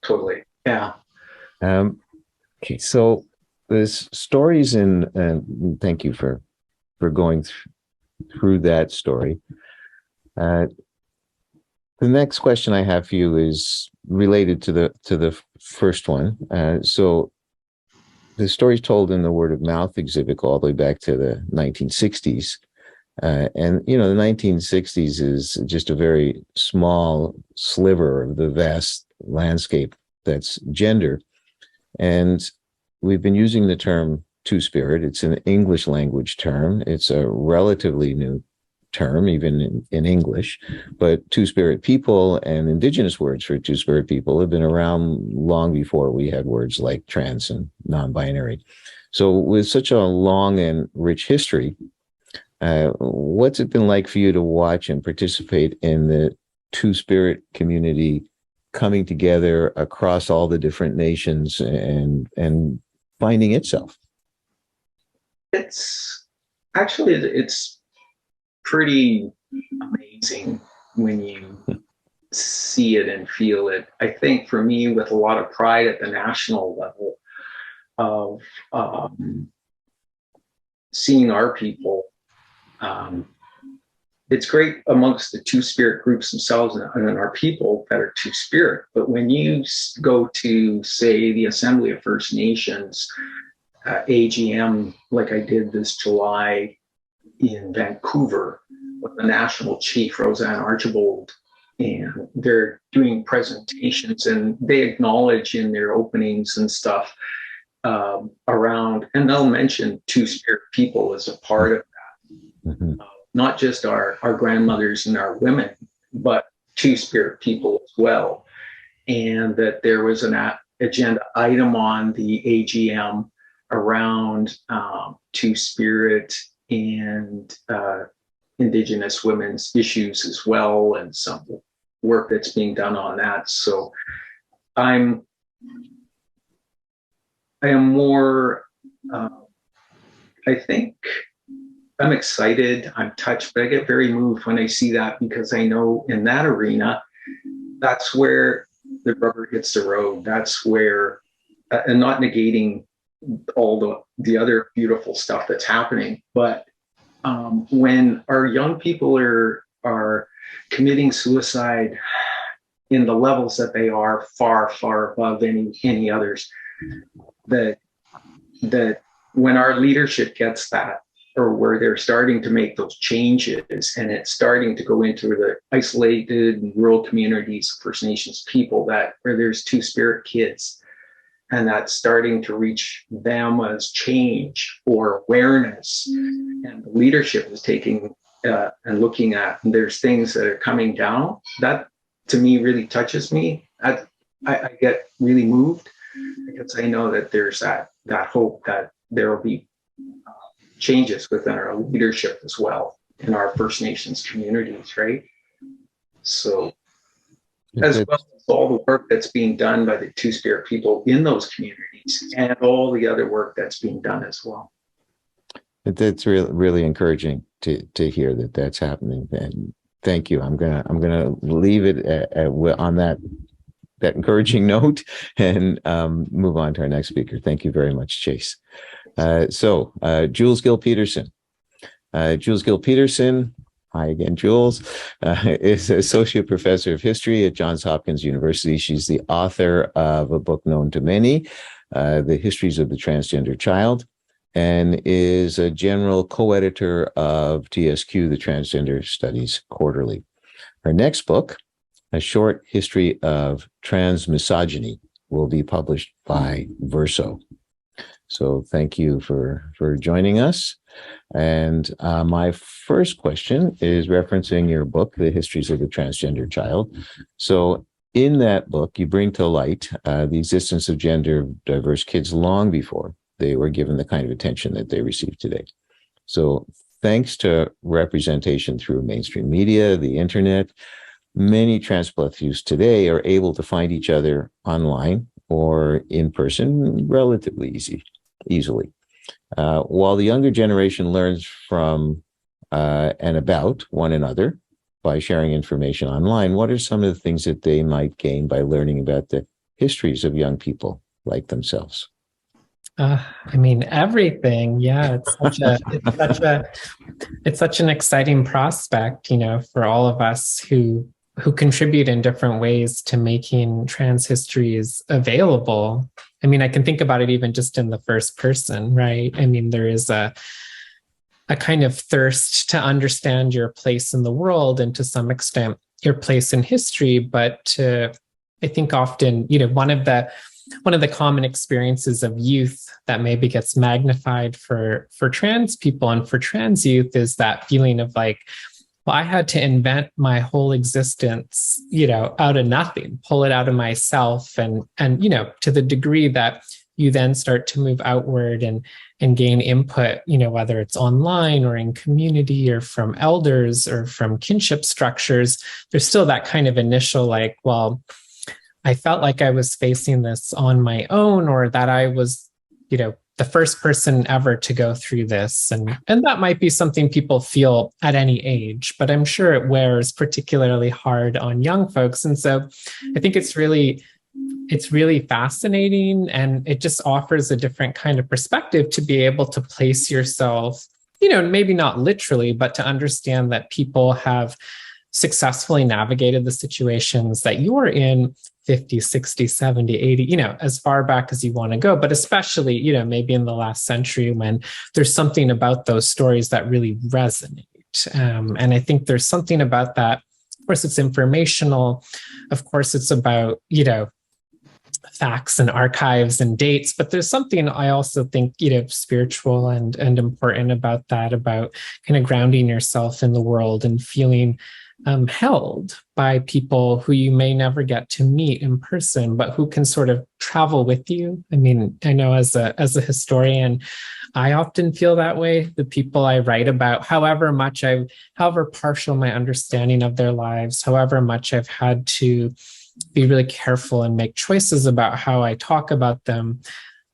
Totally, yeah. Okay, so there's stories and thank you for going through that story. The next question I have for you is related to the first one. So the story told in the Word of Mouth exhibit go all the way back to the 1960s. And, the 1960s is just a very small sliver of the vast landscape that's gender. And we've been using the term two-spirit. It's an English language term. It's a relatively new term, even in English. But two-spirit people and Indigenous words for two-spirit people have been around long before we had words like trans and non-binary. So with such a long and rich history, what's it been like for you to watch and participate in the two-spirit community coming together across all the different nations and finding itself? It's actually, it's pretty amazing when you see it and feel it. I think for me, with a lot of pride at the national level of seeing our people, it's great amongst the two-spirit groups themselves and our people that are two-spirit. But when you go to, say, the Assembly of First Nations, AGM, like I did this July in Vancouver with the national chief, Roseanne Archibald, and they're doing presentations, and they acknowledge in their openings and stuff around, and they'll mention two-spirit people as a part of that. Mm-hmm. Not just our grandmothers and our women, but two-spirit people as well. And that there was an agenda item on the AGM around two-spirit and Indigenous women's issues as well, and some work that's being done on that. So I am more, I think, I'm excited, I'm touched, but I get very moved when I see that, because I know in that arena, that's where the rubber hits the road. That's where, and not negating all the other beautiful stuff that's happening, but when our young people are committing suicide in the levels that they are, far, far above any others, that when our leadership gets that, or where they're starting to make those changes, and it's starting to go into the isolated and rural communities of First Nations people, that where there's two-spirit kids, and that's starting to reach them as change or awareness, and the leadership is taking and looking at, and there's things that are coming down, that to me really touches me. I get really moved, because I know that there's that hope that there will be changes within our leadership as well in our First Nations communities, right? So, as well as all the work that's being done by the two-spirit people in those communities, and all the other work that's being done as well. That's really encouraging to hear that that's happening. And thank you. I'm gonna leave it on that encouraging note and move on to our next speaker. Thank you very much, Chase. So Jules Gill-Peterson. Jules Gill-Peterson, hi again, Jules, is Associate Professor of History at Johns Hopkins University. She's the author of a book known to many, The Histories of the Transgender Child, and is a general co-editor of TSQ, the Transgender Studies Quarterly. Her next book, A Short History of Transmisogyny, will be published by Verso. So thank you for joining us. And my first question is referencing your book, The Histories of the Transgender Child. So in that book, you bring to light the existence of gender diverse kids long before they were given the kind of attention that they receive today. So thanks to representation through mainstream media, the internet, many trans plus youths today are able to find each other online or in person relatively easily. While the younger generation learns from and about one another by sharing information online, what are some of the things that they might gain by learning about the histories of young people like themselves? I mean, everything. Yeah, it's such an exciting prospect, for all of us who contribute in different ways to making trans histories available. I mean, I can think about it even just in the first person, right? I mean, there is a kind of thirst to understand your place in the world and to some extent your place in history. But I think often, one of the common experiences of youth that maybe gets magnified for trans people and for trans youth is that feeling of like, well, I had to invent my whole existence, out of nothing, pull it out of myself. And to the degree that you then start to move outward and gain input, whether it's online or in community or from elders or from kinship structures, there's still that kind of initial like, well, I felt like I was facing this on my own, or that I was, the first person ever to go through this. And that might be something people feel at any age, but I'm sure it wears particularly hard on young folks. And so I think it's really fascinating, and it just offers a different kind of perspective to be able to place yourself, maybe not literally, but to understand that people have successfully navigated the situations that you are in 50, 60, 70, 80, as far back as you want to go, but especially, maybe in the last century, when there's something about those stories that really resonate. And I think there's something about that. Of course, it's informational. Of course, it's about, facts and archives and dates, but there's something I also think, spiritual and important about that, about kind of grounding yourself in the world and feeling held by people who you may never get to meet in person, but who can sort of travel with you. I mean, I know as a historian, I often feel that way. The people I write about, however partial my understanding of their lives, however much I've had to be really careful and make choices about how I talk about them,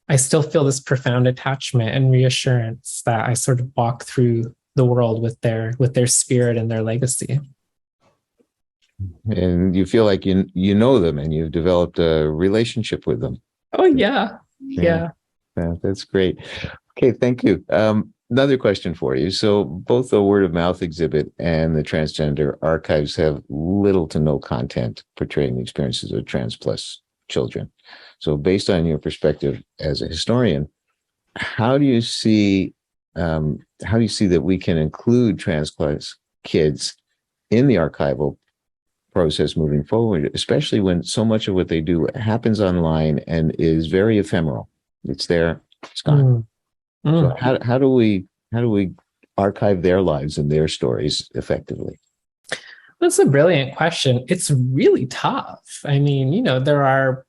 I still feel this profound attachment and reassurance that I sort of walk through the world with their spirit and their legacy. And you feel like you know them and you've developed a relationship with them. Oh, yeah. Yeah. That's great. Okay, thank you. Another question for you. So both the word of mouth exhibit and the Transgender Archives have little to no content portraying the experiences of trans plus children. So based on your perspective as a historian, how do you see that we can include trans plus kids in the archival process moving forward, especially when so much of what they do happens online and is very ephemeral? It's there, it's gone. So how do we archive their lives and their stories effectively? That's a brilliant question. It's really tough. I mean, there are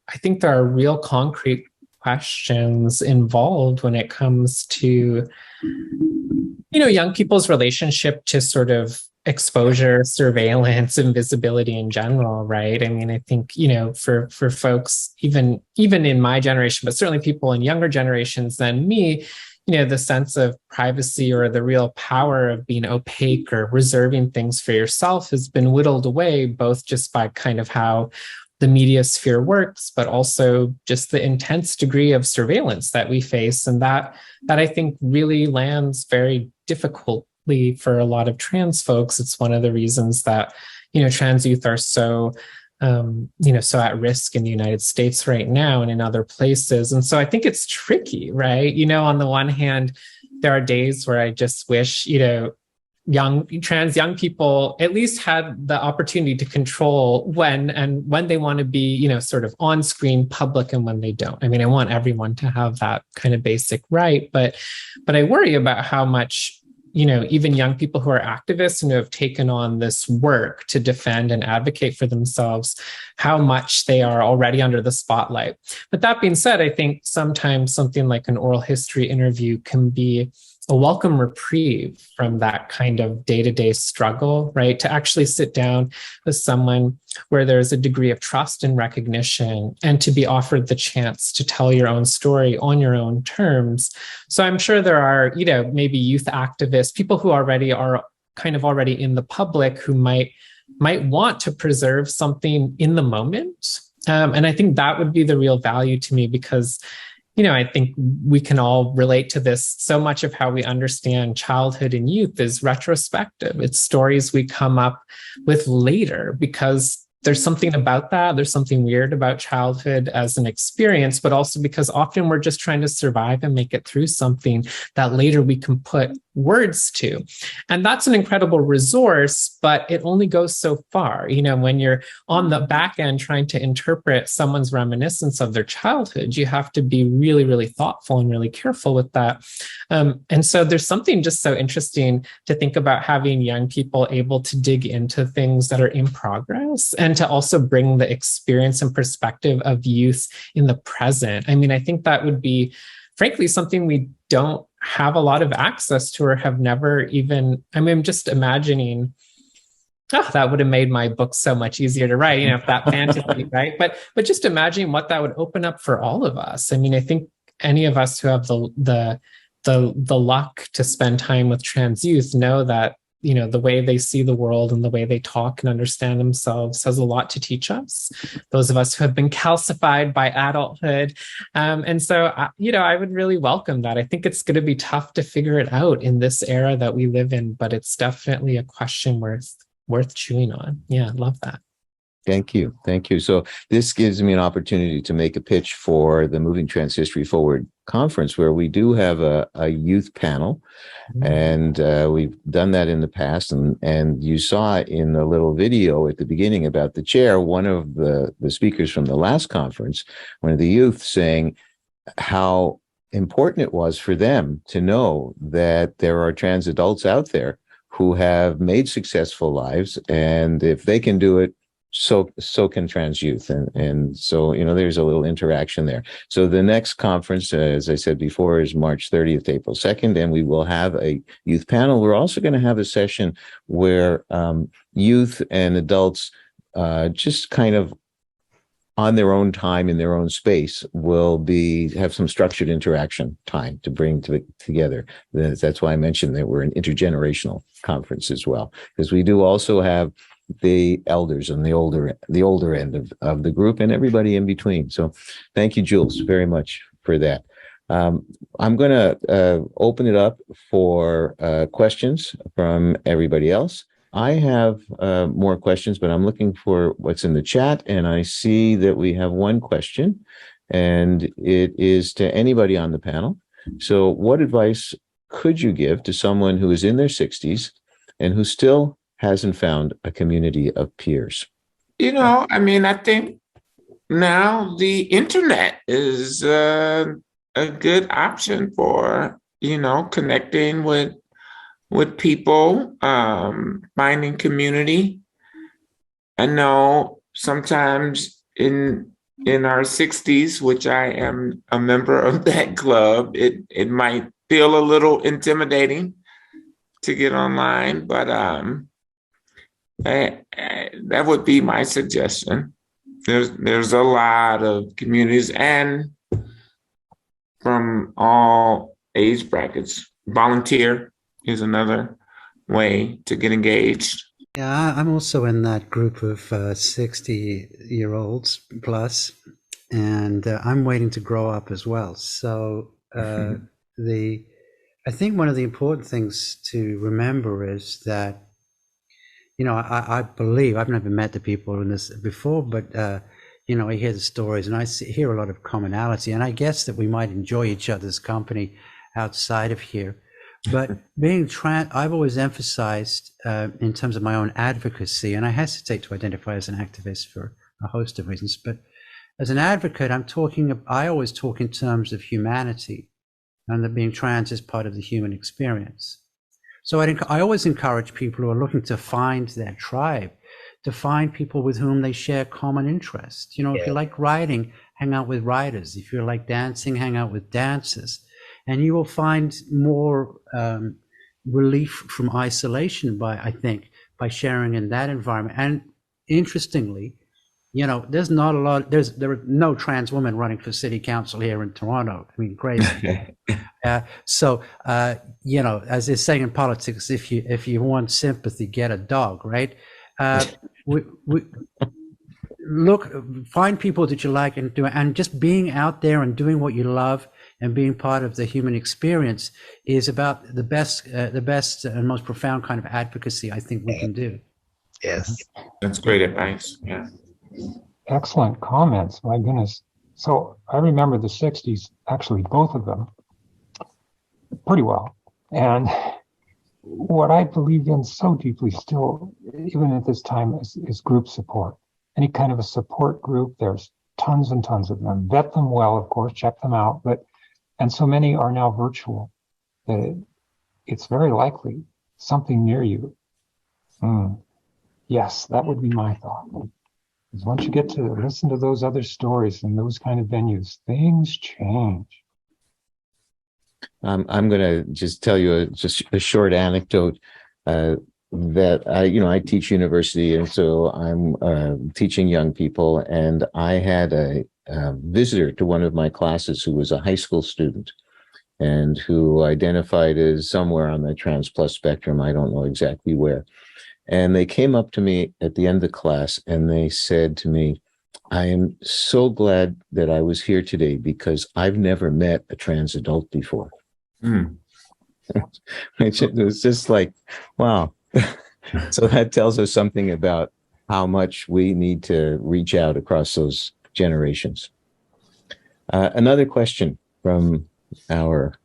real concrete questions involved when it comes to, young people's relationship to sort of exposure, surveillance, and visibility in general, right? I mean, I think, for folks, even in my generation, but certainly people in younger generations than me, the sense of privacy or the real power of being opaque or reserving things for yourself has been whittled away, both just by kind of how the media sphere works, but also just the intense degree of surveillance that we face. And that I think really lands very difficultly for a lot of trans folks. It's one of the reasons that, trans youth are so so at risk in the United States right now and in other places. And so I think it's tricky, right? On the one hand, there are days where I just wish, trans young people at least had the opportunity to control when they want to be, sort of on screen public and when they don't. I mean, I want everyone to have that kind of basic right, but I worry about how much even young people who are activists and who have taken on this work to defend and advocate for themselves, how much they are already under the spotlight. But that being said, I think sometimes something like an oral history interview can be a welcome reprieve from that kind of day-to-day struggle, right? To actually sit down with someone where there's a degree of trust and recognition, and to be offered the chance to tell your own story on your own terms. So I'm sure there are, maybe youth activists, people who already are kind of already in the public, who might want to preserve something in the moment. And I think that would be the real value to me, because I think we can all relate to this. So much of how we understand childhood and youth is retrospective. It's stories we come up with later, because there's something about that. There's something weird about childhood as an experience, but also because often we're just trying to survive and make it through something that later we can put words to. And that's an incredible resource, but it only goes so far. When you're on the back end trying to interpret someone's reminiscence of their childhood, you have to be really, really thoughtful and really careful with that. And so there's something just so interesting to think about having young people able to dig into things that are in progress, and to also bring the experience and perspective of youth in the present. I mean, I think that would be, frankly, something we don't have a lot of access to, or have never even, I'm just imagining, Oh, that would have made my book so much easier to write, if that fantasy, right? But just imagine what that would open up for all of us. I mean, I think any of us who have the luck to spend time with trans youth know that, the way they see the world and the way they talk and understand themselves has a lot to teach us. Those of us who have been calcified by adulthood. And so, I would really welcome that. I think it's going to be tough to figure it out in this era that we live in, but it's definitely a question worth chewing on. Yeah, love that. Thank you. Thank you. So this gives me an opportunity to make a pitch for the Moving Trans History Forward conference, where we do have a youth panel. And we've done that in the past. And you saw in the little video at the beginning about the chair, one of the speakers from the last conference, one of the youth, saying how important it was for them to know that there are trans adults out there who have made successful lives. And if they can do it, so can trans youth. And so, there's a little interaction there. So the next conference, as I said before, is March 30th, April 2nd, and we will have a youth panel. We're also going to have a session where youth and adults just kind of on their own time in their own space will have some structured interaction time to bring together. That's why I mentioned that we're an intergenerational conference as well, because we do also have the elders and the older end of the group and everybody in between. So thank you, Jules, very much for that. I'm going to open it up for questions from everybody else. I have more questions, but I'm looking for what's in the chat, and I see that we have one question, and it is to anybody on the panel. So what advice could you give to someone who is in their 60s and who still hasn't found a community of peers? I think now the internet is a good option for, connecting with people, finding community. I know sometimes in our 60s, which I am a member of that club, it might feel a little intimidating to get online, but that would be my suggestion. There's a lot of communities, and from all age brackets. Volunteer is another way to get engaged. Yeah, I'm also in that group of 60-year-olds plus, and I'm waiting to grow up as well. So I think one of the important things to remember is that, I believe, I've never met the people in this before, but I hear the stories and I hear a lot of commonality, and I guess that we might enjoy each other's company outside of here. But being trans, I've always emphasized in terms of my own advocacy, and I hesitate to identify as an activist for a host of reasons, but as an advocate, I always talk in terms of humanity, and that being trans is part of the human experience. So I always encourage people who are looking to find their tribe, to find people with whom they share common interests. If you like writing, hang out with writers. If you like dancing, hang out with dancers. And you will find more relief from isolation by sharing in that environment. And interestingly, there's not a lot, there are no trans women running for city council here in Toronto. I mean, crazy. So, as they say in politics, if you want sympathy, get a dog, right? Find people that you like and do, and just being out there and doing what you love and being part of the human experience is about the best and most profound kind of advocacy I think we can do. Yes. That's great advice. Yeah. Excellent comments. My goodness. So I remember the 60s, actually, both of them, pretty well. And what I believe in so deeply still, even at this time, is group support. Any kind of a support group, there's tons and tons of them. Vet them well, of course, check them out. And so many are now virtual that it's very likely something near you. Yes, that would be my thought. Because once you get to listen to those other stories and those kind of venues, things change. I'm going to just tell you just a short anecdote. that I teach university, and so I'm teaching young people, and I had a visitor to one of my classes who was a high school student and who identified as somewhere on the trans plus spectrum. I don't know exactly where. And they came up to me at the end of the class and they said to me, I am so glad that I was here today because I've never met a trans adult before. It was just like, wow. So that tells us something about how much we need to reach out across those generations. Another question from our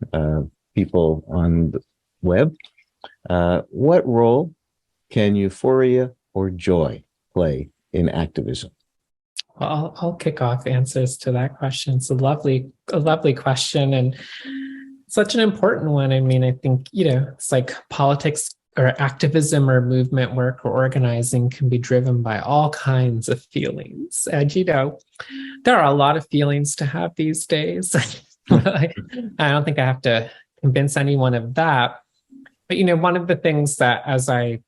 people on the web. What role can euphoria or joy play in activism? Well, I'll kick off answers to that question. It's a lovely question and such an important one. I mean, I think, it's like politics or activism or movement work or organizing can be driven by all kinds of feelings. And, there are a lot of feelings to have these days. I don't think I have to convince anyone of that. But, one of the things that as I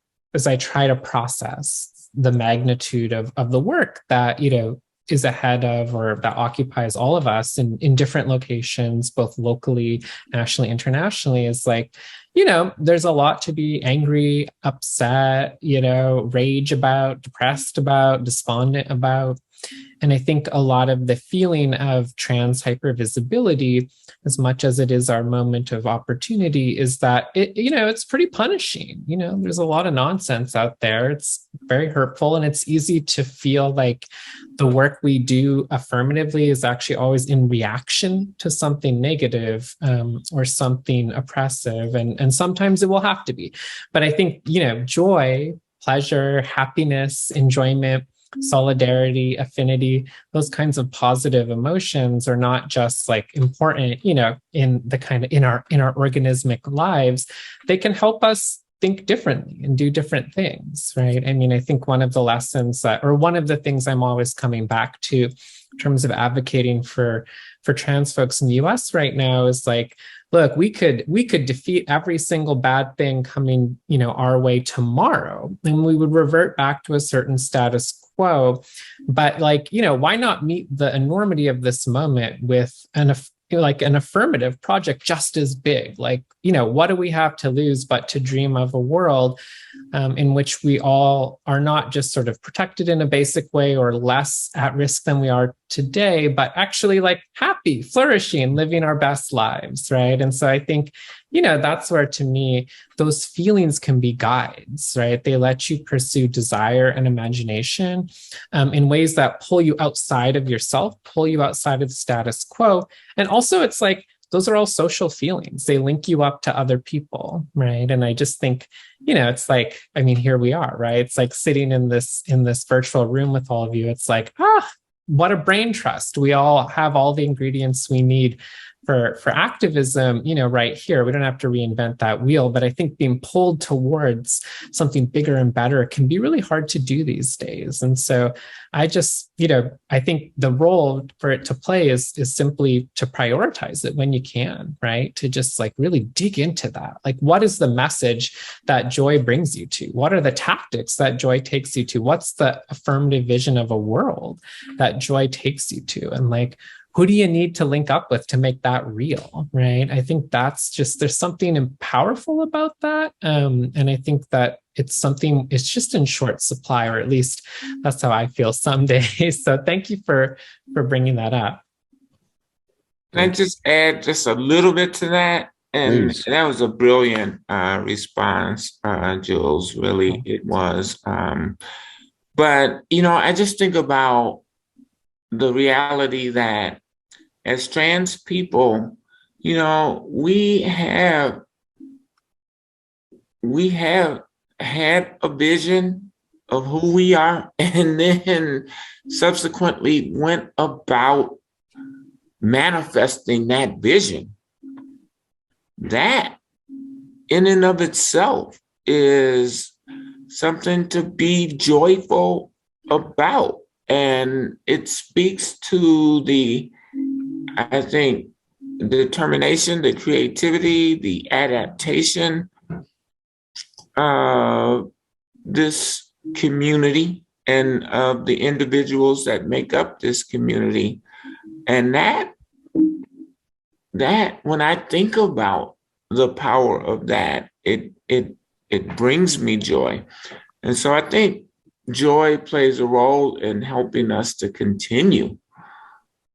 try to process the magnitude of the work that, is ahead of or that occupies all of us in different locations, both locally, nationally, internationally, is like, there's a lot to be angry, upset, rage about, depressed about, despondent about. And I think a lot of the feeling of trans hypervisibility, as much as it is our moment of opportunity, is that it's pretty punishing. There's a lot of nonsense out there. It's very hurtful, and it's easy to feel like the work we do affirmatively is actually always in reaction to something negative or something oppressive, and sometimes it will have to be. But I think joy, pleasure, happiness, enjoyment, solidarity, affinity, those kinds of positive emotions are not just like important, in the kind of in our organismic lives. They can help us think differently and do different things, right? I mean, I think one of the lessons or one of the things I'm always coming back to in terms of advocating for trans folks in the US right now is like, look, we could defeat every single bad thing coming, our way tomorrow, and we would revert back to a certain status quo. But why not meet the enormity of this moment with an affirmative project just as big? What do we have to lose but to dream of a world in which we all are not just sort of protected in a basic way or less at risk than we are today, but actually happy, flourishing, living our best lives, right? And so I think, that's where, to me, those feelings can be guides, right? They let you pursue desire and imagination in ways that pull you outside of yourself, pull you outside of the status quo. And also it's like, those are all social feelings. They link you up to other people, right? And I just think, it's like, I mean, here we are, right? It's like sitting in this virtual room with all of you. It's like, what a brain trust. We all have all the ingredients we need for activism, right here. We don't have to reinvent that wheel, but I think being pulled towards something bigger and better can be really hard to do these days. And so I just, I think the role for it to play is simply to prioritize it when you can, right? To just really dig into that. What is the message that joy brings you to? What are the tactics that joy takes you to? What's the affirmative vision of a world that joy takes you to? And who do you need to link up with to make that real, right? I think that's just, there's something powerful about that. And I think that it's just in short supply, or at least that's how I feel some days. So thank you for bringing that up. Can I just add just a little bit to that? And Please. That was a brilliant response, Jules, really, it was. But, I just think about the reality that as trans people, we have had a vision of who we are, and then subsequently went about manifesting that vision. That in and of itself is something to be joyful about. And it speaks to I think, the determination, the creativity, the adaptation this community and of the individuals that make up this community. And that when I think about the power of that, it brings me joy. And so I think joy plays a role in helping us to continue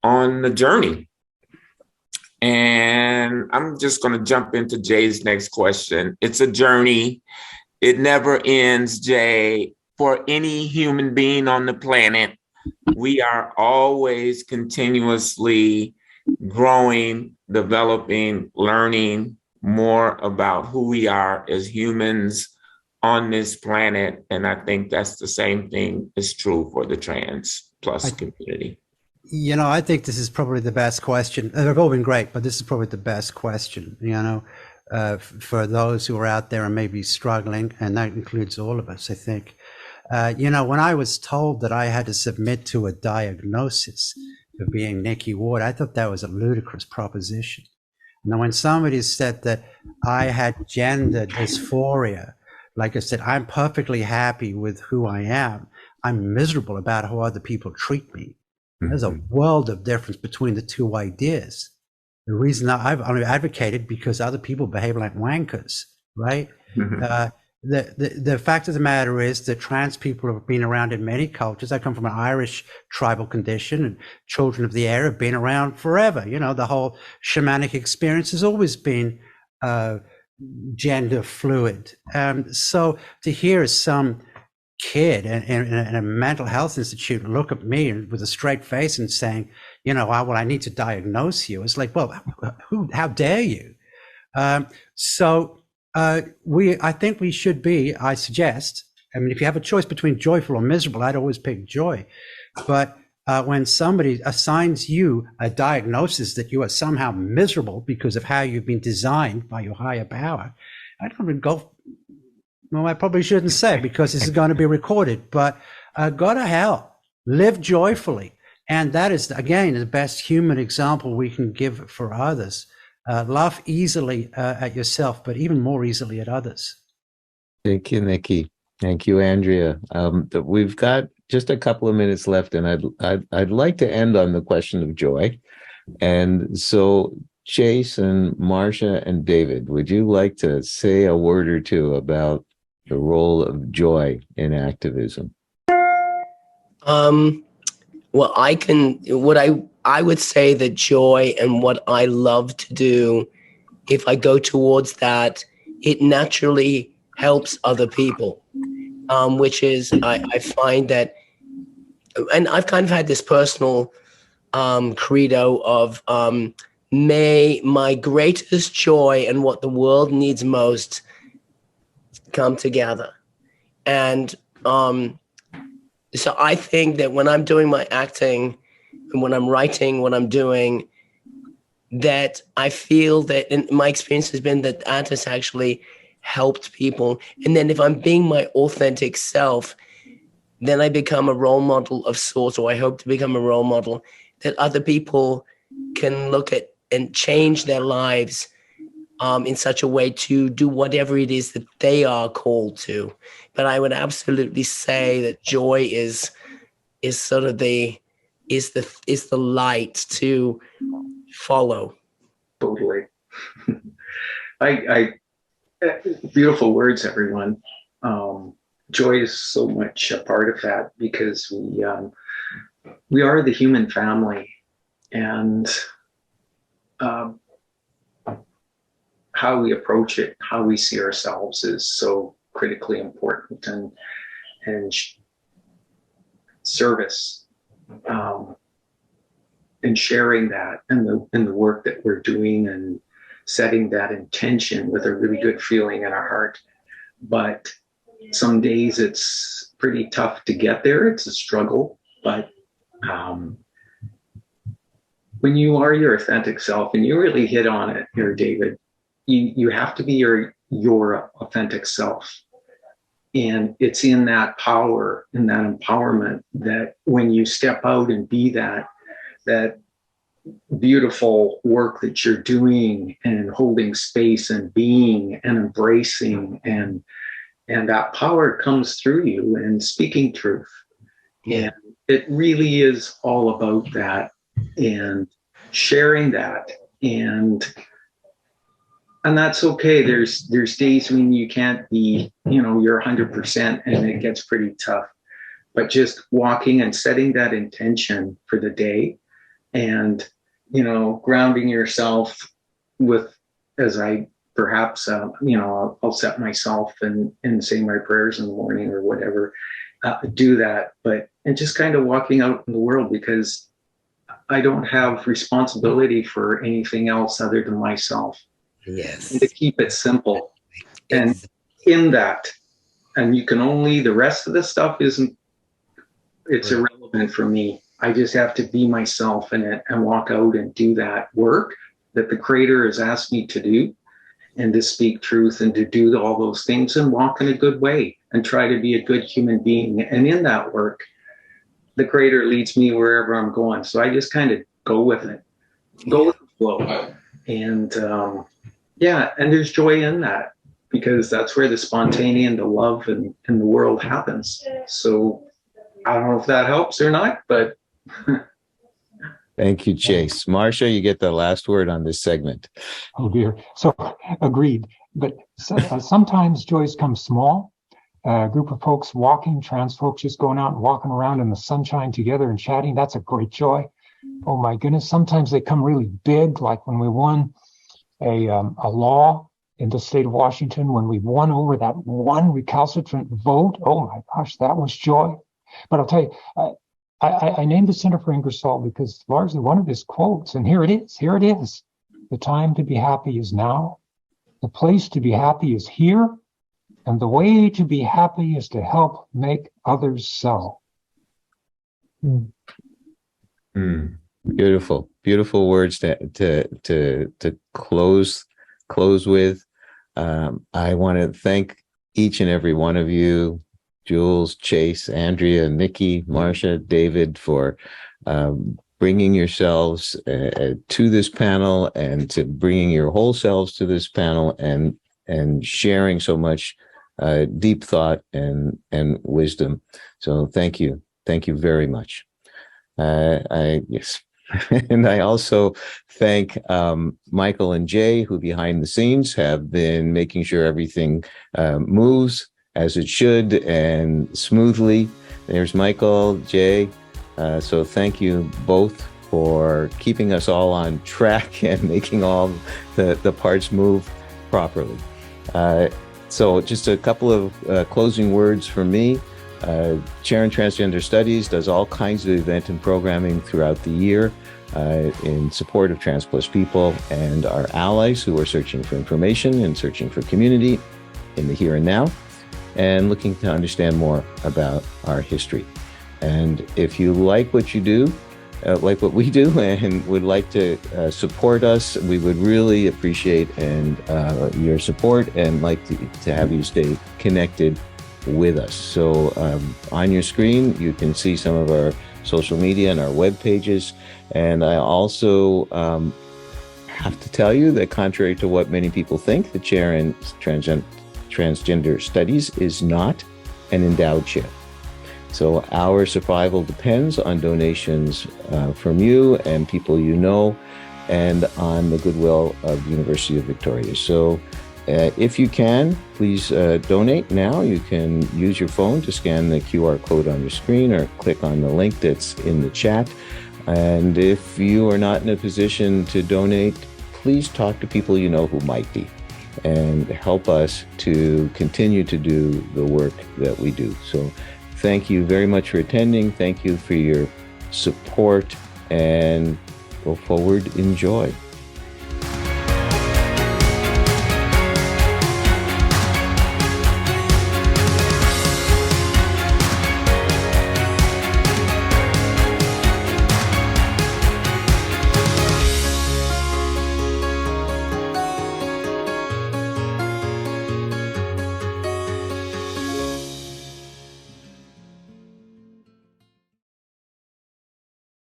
on the journey. And I'm just going to jump into Jay's next question. It's a journey. It never ends, Jay. For any human being on the planet, we are always continuously growing, developing, learning more about who we are as humans on this planet. And I think that's the same thing is true for the trans plus community. You know, I think this is probably the best question. They've all been great, but this is probably the best question, you know, for those who are out there and maybe struggling, and that includes all of us, I think. You know, when I was told that I had to submit to a diagnosis for being Nikki Ward, I thought that was a ludicrous proposition. Now, when somebody said that I had gender dysphoria, like I said, I'm perfectly happy with who I am. I'm miserable about how other people treat me. There's a world of difference between the two ideas. The reason I've only advocated because other people behave like wankers, right? The fact of the matter is that trans people have been around in many cultures. I come from an Irish tribal condition, and children of the air have been around forever. You know, the whole shamanic experience has always been gender fluid. So to hear some kid in a mental health institute look at me with a straight face and saying, you know, well, I need to diagnose you. It's like, well, how dare you? I think we should be, I suggest, I mean, if you have a choice between joyful or miserable, I'd always pick joy. But when somebody assigns you a diagnosis that you are somehow miserable because of how you've been designed by your higher power, I don't go, well, I probably shouldn't say because this is going to be recorded, but go to hell, live joyfully. And that is, again, the best human example we can give for others. Laugh easily at yourself, but even more easily at others. Thank you, Nikki. Thank you, Andrea. We've got just a couple of minutes left, and I'd like to end on the question of joy. And so, Jason, Marcia, and David, would you like to say a word or two about the role of joy in activism? Well, I would say that joy and what I love to do, if I go towards that, it naturally helps other people, which is, I find that, and I've kind of had this personal credo of, may my greatest joy and what the world needs most come together. And so I think that when I'm doing my acting and when I'm writing, what I'm doing, that I feel that, and my experience has been that that has actually helped people. And then if I'm being my authentic self, then I become a role model of sorts, or I hope to become a role model that other people can look at and change their lives in such a way to do whatever it is that they are called to. But I would absolutely say that joy is sort of the light to follow. Totally. I beautiful words, everyone. Joy is so much a part of that because we are the human family, and how we approach it, how we see ourselves is so critically important, and service, and sharing that and the work that we're doing and setting that intention with a really good feeling in our heart. But some days it's pretty tough to get there. It's a struggle, but when you are your authentic self, and you really hit on it here, David, you have to be your authentic self. And it's in that power, in that empowerment, that when you step out and be that beautiful work that you're doing and holding space and being and embracing and And that power comes through you and speaking truth. And it really is all about that and sharing that. And that's okay. There's days when you can't be, you're 100% and it gets pretty tough. But just walking and setting that intention for the day and, grounding yourself with, as I perhaps, I'll set myself and say my prayers in the morning or whatever, do that. And just kind of walking out in the world, because I don't have responsibility for anything else other than myself. Yes. And to keep it simple. And in that, and the rest of the stuff it's irrelevant for me. I just have to be myself in it and walk out and do that work that the Creator has asked me to do, and to speak truth and to do all those things and walk in a good way and try to be a good human being. And in that work, the Creator leads me wherever I'm going. So I just kind of go with it, go with the flow. And and there's joy in that, because that's where the spontaneity and the love in the world happens. So I don't know if that helps or not, but. Thank you, Chase. Marcia, you get the last word on this segment. Oh dear. So agreed. But sometimes joys come small. A group of folks walking, trans folks just going out and walking around in the sunshine together and chatting. That's a great joy. Oh my goodness. Sometimes they come really big, like when we won a law in the state of Washington, when we won over that one recalcitrant vote. Oh my gosh, that was joy. But I'll tell you, I named the Center for Ingersoll because largely one of his quotes, and here it is. The time to be happy is now. The place to be happy is here. And the way to be happy is to help make others so. Beautiful, beautiful words to close with. I want to thank each and every one of you, Jules, Chase, Andrea, Nikki, Marcia, David, for bringing yourselves to this panel, and to bringing your whole selves to this panel, and sharing so much deep thought and wisdom. So thank you very much. Yes. And I also thank Michael and Jay, who behind the scenes have been making sure everything moves as it should and smoothly. There's Michael, Jay. So thank you both for keeping us all on track and making all the parts move properly. So just a couple of closing words from me. Chair in Transgender Studies does all kinds of event and programming throughout the year in support of trans plus people and our allies who are searching for information and searching for community in the here and now, and looking to understand more about our history. And if you like what you do, like what we do, and would like to support us, we would really appreciate your support, and like to have you stay connected with us. So on your screen, you can see some of our social media and our web pages. And I also have to tell you that contrary to what many people think, the chair in Transgender Studies is not an endowed chair. So our survival depends on donations from you and people you know, and on the goodwill of the University of Victoria. So if you can, please donate now. You can use your phone to scan the QR code on your screen, or click on the link that's in the chat. And if you are not in a position to donate, please talk to people you know who might be, and help us to continue to do the work that we do. So thank you very much for attending. Thank you for your support, and go forward in joy.